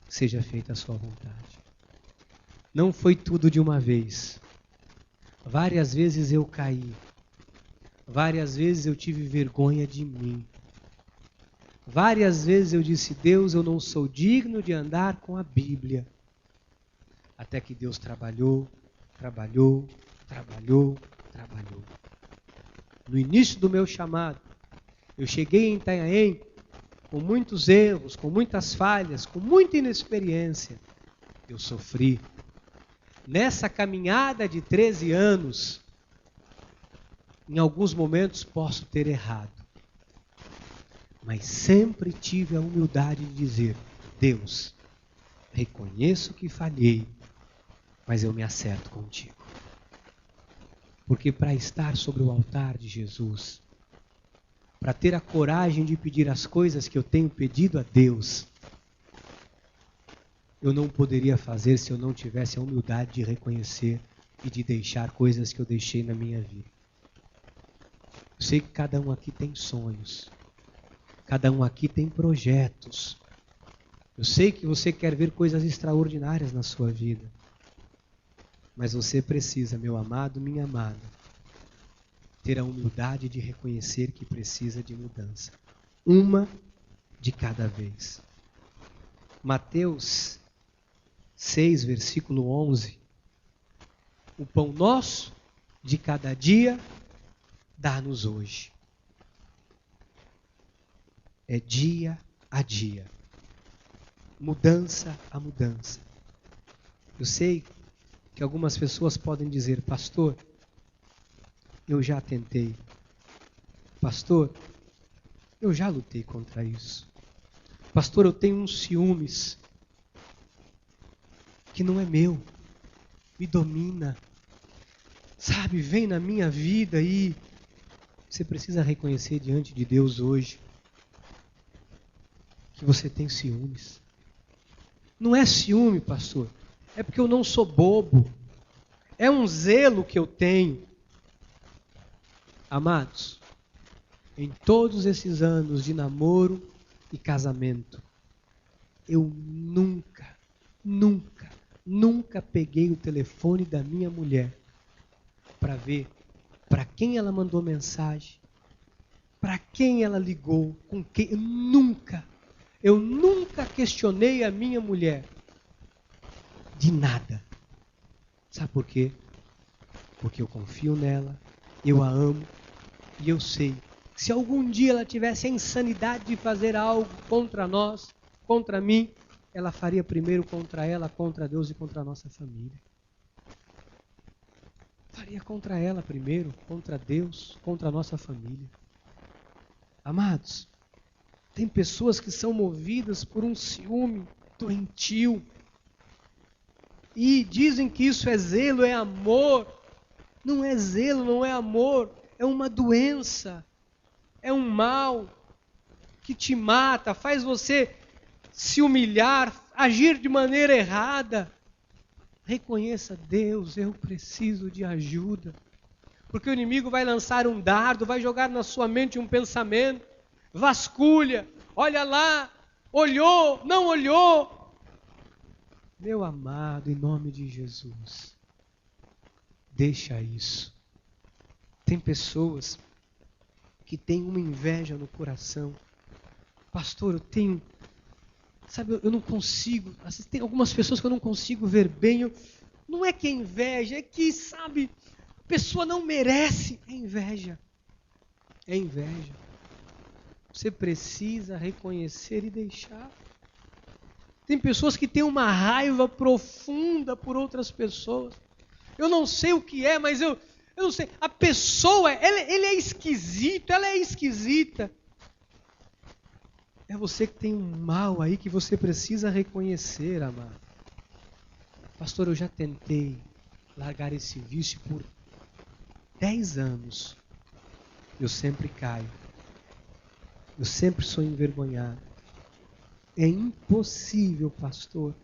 seja feita a sua vontade. Não foi tudo de uma vez. Várias vezes eu caí. Várias vezes eu tive vergonha de mim. Várias vezes eu disse, Deus, eu não sou digno de andar com a Bíblia. Até que Deus trabalhou. No início do meu chamado, eu cheguei em Itanhaém com muitos erros, com muitas falhas, com muita inexperiência. Eu sofri. Nessa caminhada de 13 anos, em alguns momentos posso ter errado. Mas sempre tive a humildade de dizer, Deus, reconheço que falhei, mas eu me acerto contigo. Porque para estar sobre o altar de Jesus, para ter a coragem de pedir as coisas que eu tenho pedido a Deus, eu não poderia fazer se eu não tivesse a humildade de reconhecer e de deixar coisas que eu deixei na minha vida. Eu sei que cada um aqui tem sonhos, cada um aqui tem projetos. Eu sei que você quer ver coisas extraordinárias na sua vida. Mas você precisa, meu amado, minha amada, ter a humildade de reconhecer que precisa de mudança. Uma de cada vez. Mateus 6, versículo 11. O pão nosso de cada dia dá-nos hoje. É dia a dia. Mudança a mudança. Eu sei que algumas pessoas podem dizer, pastor, eu já tentei. Pastor, eu já lutei contra isso. Pastor, eu tenho uns ciúmes que não é meu, me domina. Sabe, vem na minha vida e você precisa reconhecer diante de Deus hoje que você tem ciúmes. Não é ciúme, pastor. É porque eu não sou bobo. É um zelo que eu tenho. Amados, em todos esses anos de namoro e casamento, Eu nunca peguei o telefone da minha mulher para ver para quem ela mandou mensagem, para quem ela ligou, com quem. Eu nunca questionei a minha mulher de nada. Sabe por quê? Porque eu confio nela, eu a amo e eu sei que se algum dia ela tivesse a insanidade de fazer algo contra nós, contra mim, ela faria primeiro contra ela, contra Deus e contra a nossa família. Faria contra ela primeiro, contra Deus, contra a nossa família. Amados, tem pessoas que são movidas por um ciúme doentio e dizem que isso é zelo, é amor. Não é zelo, não é amor, é uma doença, é um mal que te mata, faz você se humilhar, agir de maneira errada. Reconheça, Deus, eu preciso de ajuda. Porque o inimigo vai lançar um dardo, vai jogar na sua mente um pensamento, vasculha, olha lá, olhou, não olhou. Meu amado, em nome de Jesus, deixa isso. Tem pessoas que têm uma inveja no coração. Pastor, eu tenho... Sabe, eu não consigo... Tem algumas pessoas que eu não consigo ver bem. Não é que é inveja, é que, sabe, a pessoa não merece. É inveja. É inveja. Você precisa reconhecer e deixar. Tem pessoas que têm uma raiva profunda por outras pessoas. Eu não sei o que é, mas eu não sei. A pessoa, ele é esquisito, ela é esquisita. É você que tem um mal aí que você precisa reconhecer, amado. Pastor, eu já tentei largar esse vício por 10 anos. Eu sempre caio. Eu sempre sou envergonhado. É impossível, pastor.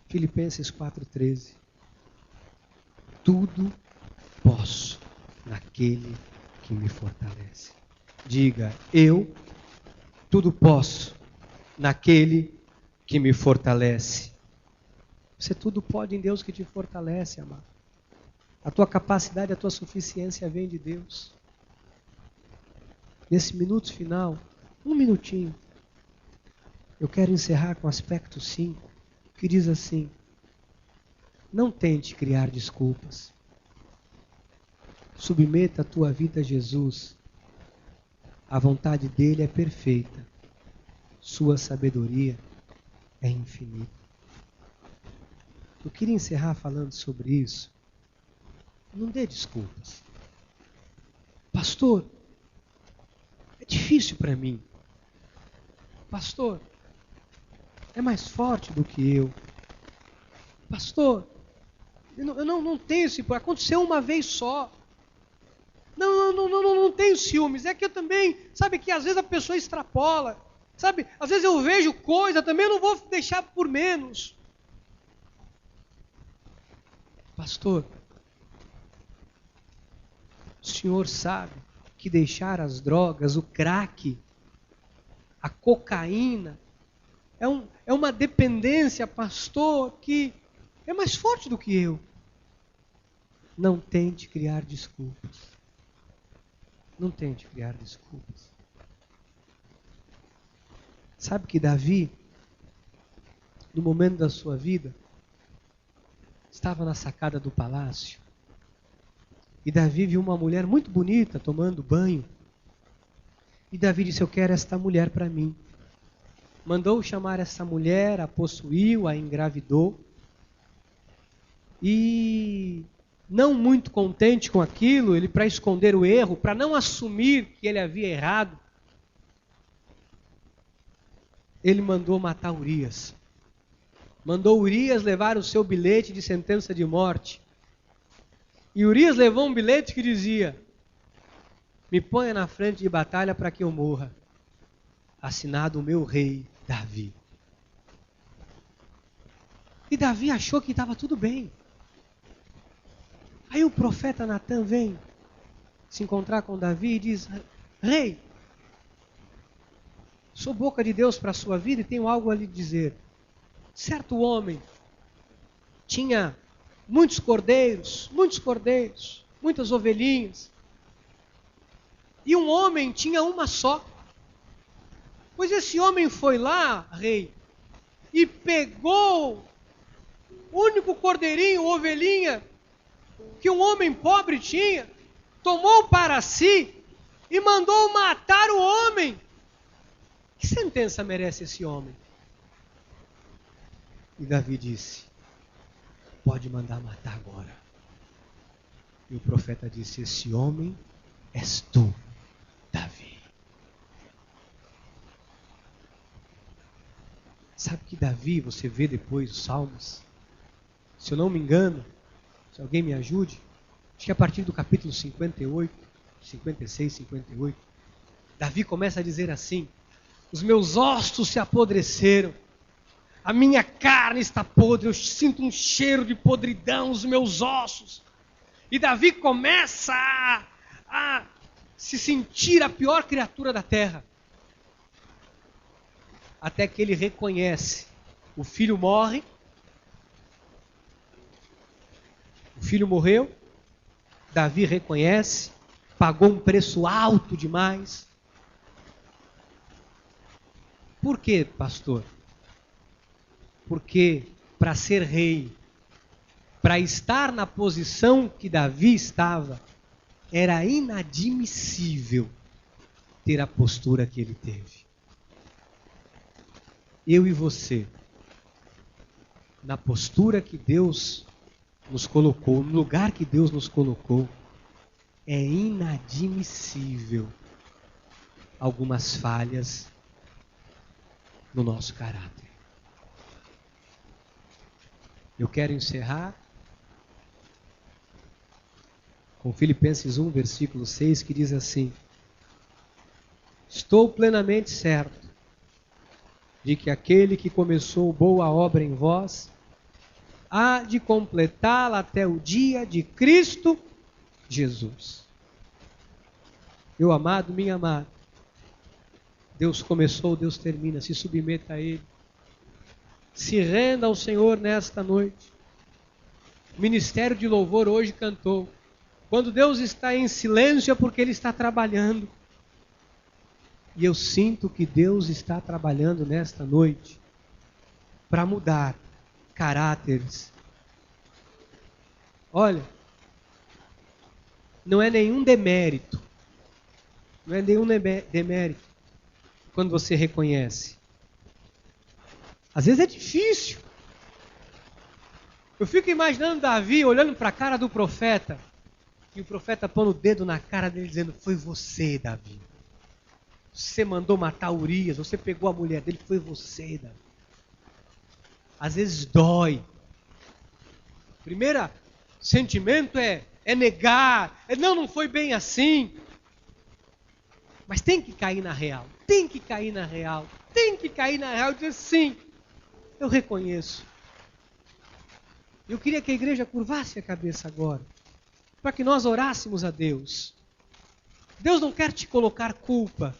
Filipenses 4,13. Tudo posso naquele que me fortalece. Diga, eu tudo posso naquele que me fortalece. Você tudo pode em Deus que te fortalece, amado. A tua capacidade, a tua suficiência vem de Deus. Nesse minuto final, um minutinho, eu quero encerrar com o aspecto 5, que diz assim: não tente criar desculpas. Submeta a tua vida a Jesus. A vontade dele é perfeita. Sua sabedoria é infinita. Eu queria encerrar falando sobre isso. Não dê desculpas. Pastor, é difícil para mim. Pastor, é mais forte do que eu. Pastor, eu não tenho esse... Aconteceu uma vez só. Não tenho ciúmes. É que eu também, sabe, que às vezes a pessoa extrapola. Sabe, às vezes eu vejo coisa, também não vou deixar por menos. Pastor, o senhor sabe que deixar as drogas, o crack, a cocaína, é uma dependência, pastor, que é mais forte do que eu. Não tente criar desculpas. Não tente criar desculpas. Sabe que Davi, no momento da sua vida, estava na sacada do palácio. E Davi viu uma mulher muito bonita tomando banho. E Davi disse, eu quero esta mulher para mim. Mandou chamar essa mulher, a possuiu, a engravidou. E não muito contente com aquilo, ele, para esconder o erro, para não assumir que ele havia errado, ele mandou matar Urias. Mandou Urias levar o seu bilhete de sentença de morte. E Urias levou um bilhete que dizia, me ponha na frente de batalha para que eu morra. Assinado o meu rei Davi. E Davi achou que estava tudo bem. Aí o profeta Natan vem se encontrar com Davi e diz, rei, Sou boca de Deus para a sua vida e tenho algo a lhe dizer. Certo homem tinha muitos cordeiros, muitas ovelhinhas. E um homem tinha uma só. Pois esse homem foi lá, rei, e pegou o único cordeirinho, ovelhinha, que um homem pobre tinha, tomou para si e mandou matar o homem. Que sentença merece esse homem? E Davi disse: pode mandar matar agora. E o profeta disse: esse homem és tu, Davi. Sabe que Davi, você vê depois os Salmos, se eu não me engano, se alguém me ajude, acho que a partir do capítulo 58, 56, 58, Davi começa a dizer assim: os meus ossos se apodreceram, a minha carne está podre, eu sinto um cheiro de podridão nos meus ossos. E Davi começa a se sentir a pior criatura da terra. Até que ele reconhece, o filho morre, o filho morreu, Davi reconhece, pagou um preço alto demais. Por quê, pastor? Porque para ser rei, para estar na posição que Davi estava, era inadmissível ter a postura que ele teve. Eu e você, na postura que Deus nos colocou, no lugar que Deus nos colocou, é inadmissível algumas falhas no nosso caráter. Eu quero encerrar com Filipenses 1, versículo 6, que diz assim: estou plenamente certo de que aquele que começou boa obra em vós há de completá-la até o dia de Cristo Jesus. Meu amado, minha amada, Deus começou, Deus termina. Se submeta a Ele. Se renda ao Senhor nesta noite. O ministério de louvor hoje cantou: quando Deus está em silêncio é porque Ele está trabalhando. E eu sinto que Deus está trabalhando nesta noite para mudar caráteres. Olha, não é nenhum demérito. Não é nenhum demérito quando você reconhece. Às vezes é difícil. Eu fico imaginando Davi olhando para a cara do profeta, e o profeta pondo o dedo na cara dele dizendo: foi você, Davi. Você mandou matar Urias, você pegou a mulher dele, foi você, Davi. Às vezes dói. O primeiro sentimento é negar, não foi bem assim. Mas tem que cair na real, tem que cair na real e dizer: sim, eu reconheço. Eu queria que a igreja curvasse a cabeça agora, para que nós orássemos a Deus. Deus não quer te colocar culpa.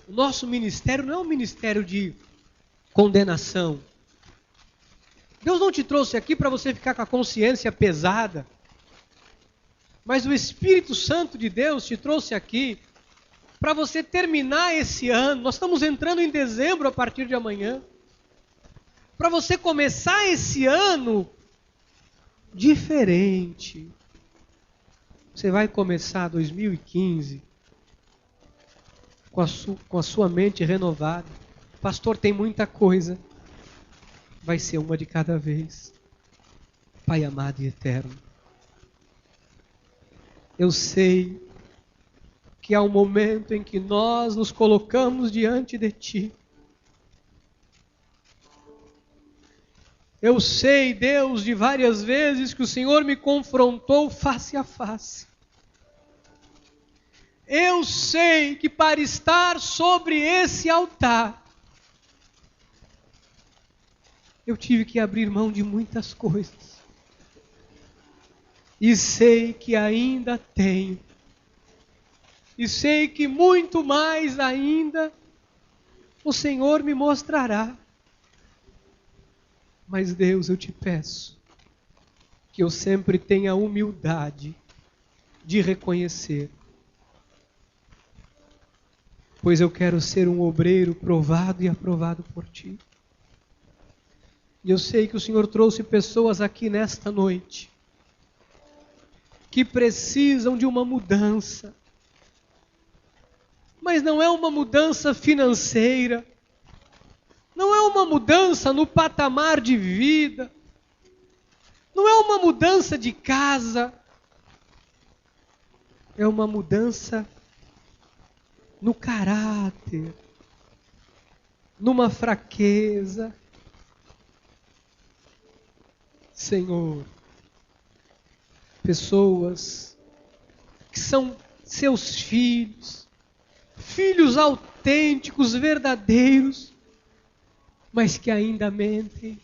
O nosso ministério não é um ministério de condenação. Deus não te trouxe aqui para você ficar com a consciência pesada. Mas o Espírito Santo de Deus te trouxe aqui para você terminar esse ano. Nós estamos entrando em dezembro a partir de amanhã. Para você começar esse ano diferente. Você vai começar 2015 com a sua mente renovada. Pastor, tem muita coisa. Vai ser uma de cada vez. Pai amado e eterno, eu sei que há um momento em que nós nos colocamos diante de Ti. Eu sei, Deus, de várias vezes que o Senhor me confrontou face a face. Eu sei que para estar sobre esse altar, eu tive que abrir mão de muitas coisas. E sei que ainda tenho e sei que muito mais ainda o Senhor me mostrará. Mas Deus, eu te peço que eu sempre tenha a humildade de reconhecer, pois eu quero ser um obreiro provado e aprovado por Ti. E eu sei que o Senhor trouxe pessoas aqui nesta noite que precisam de uma mudança, mas não é uma mudança financeira, não é uma mudança no patamar de vida, não é uma mudança de casa, é uma mudança no caráter, numa fraqueza. Senhor, pessoas que são seus filhos, filhos autênticos, verdadeiros, mas que ainda mentem.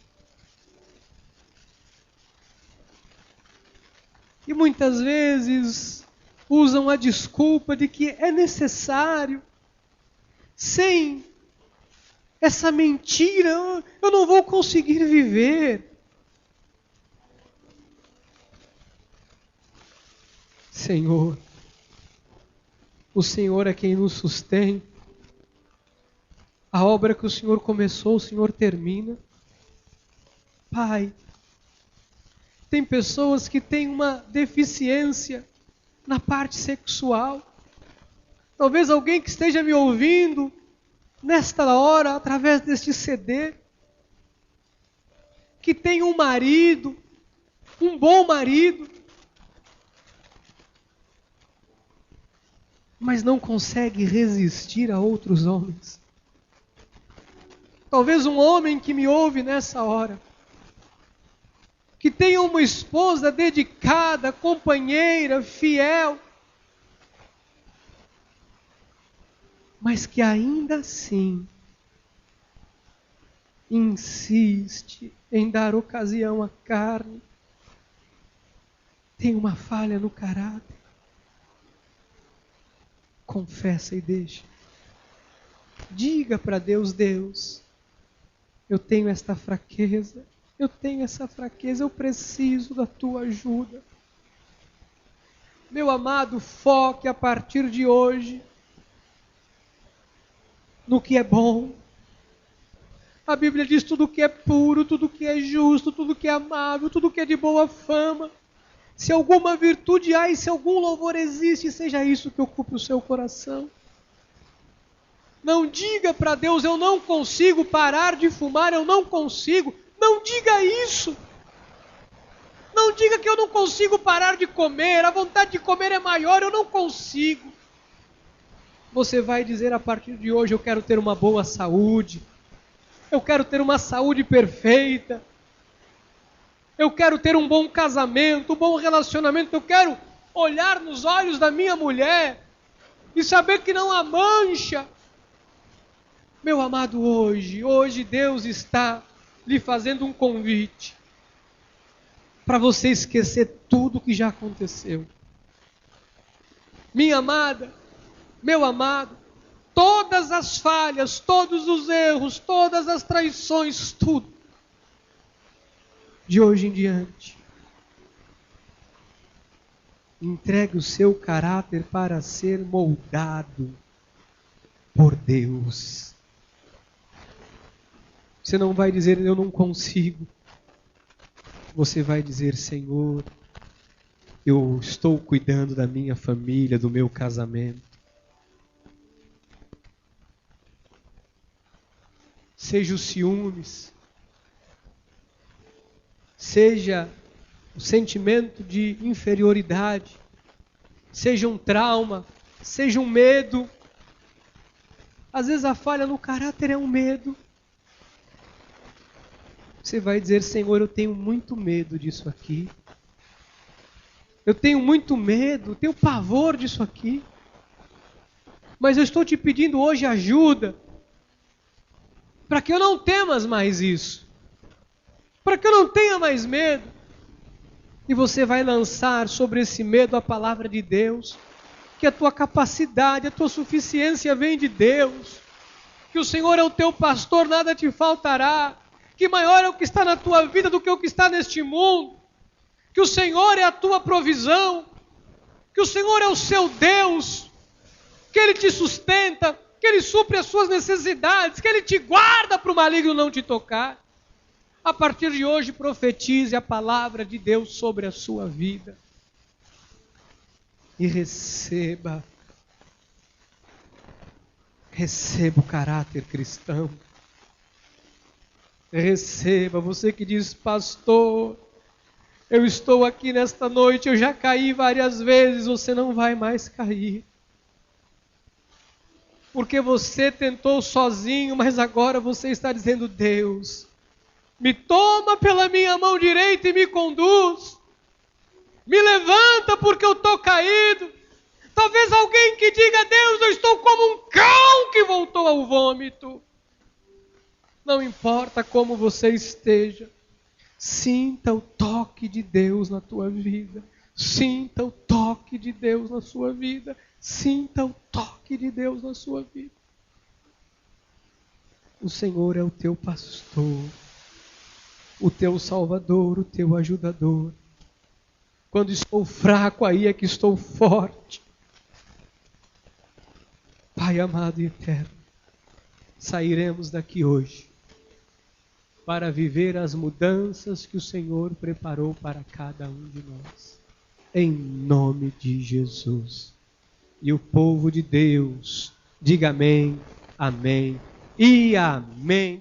E muitas vezes usam a desculpa de que é necessário, sem essa mentira, eu não vou conseguir viver. Senhor, o Senhor é quem nos sustém. A obra que o Senhor começou, o Senhor termina. Pai, tem pessoas que têm uma deficiência na parte sexual. Talvez alguém que esteja me ouvindo nesta hora, através deste CD, que tem um marido, um bom marido, mas não consegue resistir a outros homens. Talvez um homem que me ouve nessa hora, que tenha uma esposa dedicada, companheira, fiel, mas que ainda assim insiste em dar ocasião à carne, tem uma falha no caráter. Confessa e deixa. Diga para Deus, Deus, eu tenho esta fraqueza, eu tenho essa fraqueza, eu preciso da tua ajuda. Meu amado, foque a partir de hoje no que é bom. A Bíblia diz tudo que é puro, tudo que é justo, tudo que é amável, tudo que é de boa fama. Se alguma virtude há e se algum louvor existe, seja isso que ocupe o seu coração. Não diga para Deus, eu não consigo parar de fumar, eu não consigo. Não diga isso. Não diga que eu não consigo parar de comer, a vontade de comer é maior, eu não consigo. Você vai dizer a partir de hoje, eu quero ter uma boa saúde. Eu quero ter uma saúde perfeita. Eu quero ter um bom casamento, um bom relacionamento. Eu quero olhar nos olhos da minha mulher e saber que não há mancha. Meu amado, hoje Deus está lhe fazendo um convite para você esquecer tudo que já aconteceu. Minha amada, meu amado, todas as falhas, todos os erros, todas as traições, tudo, de hoje em diante, entregue o seu caráter para ser moldado por Deus. Você não vai dizer, eu não consigo. Você vai dizer, Senhor, eu estou cuidando da minha família, do meu casamento. Seja os ciúmes, seja o sentimento de inferioridade, seja um trauma, seja um medo. Às vezes a falha no caráter é um medo. Você vai dizer, Senhor, eu tenho muito medo disso aqui. Eu tenho muito medo, tenho pavor disso aqui. Mas eu estou te pedindo hoje ajuda, para que eu não temas mais isso. Para que eu não tenha mais medo. E você vai lançar sobre esse medo a palavra de Deus, que a tua capacidade, a tua suficiência vem de Deus, que o Senhor é o teu pastor, nada te faltará, que maior é o que está na tua vida do que o que está neste mundo, que o Senhor é a tua provisão, que o Senhor é o seu Deus, que Ele te sustenta, que Ele supre as suas necessidades, que Ele te guarda para o maligno não te tocar. A partir de hoje, profetize a palavra de Deus sobre a sua vida. E receba o caráter cristão. Receba, você que diz, pastor, eu estou aqui nesta noite, eu já caí várias vezes, você não vai mais cair. Porque você tentou sozinho, mas agora você está dizendo, Deus, me toma pela minha mão direita e me conduz. Me levanta porque eu estou caído. Talvez alguém que diga, Deus, eu estou como um cão que voltou ao vômito. Não importa como você esteja, sinta o toque de Deus na tua vida. Sinta o toque de Deus na sua vida. Sinta o toque de Deus na sua vida. O Senhor é o teu pastor, o teu salvador, o teu ajudador. Quando estou fraco, aí é que estou forte. Pai amado e eterno, sairemos daqui hoje para viver as mudanças que o Senhor preparou para cada um de nós. Em nome de Jesus. E o povo de Deus, diga amém, amém e amém.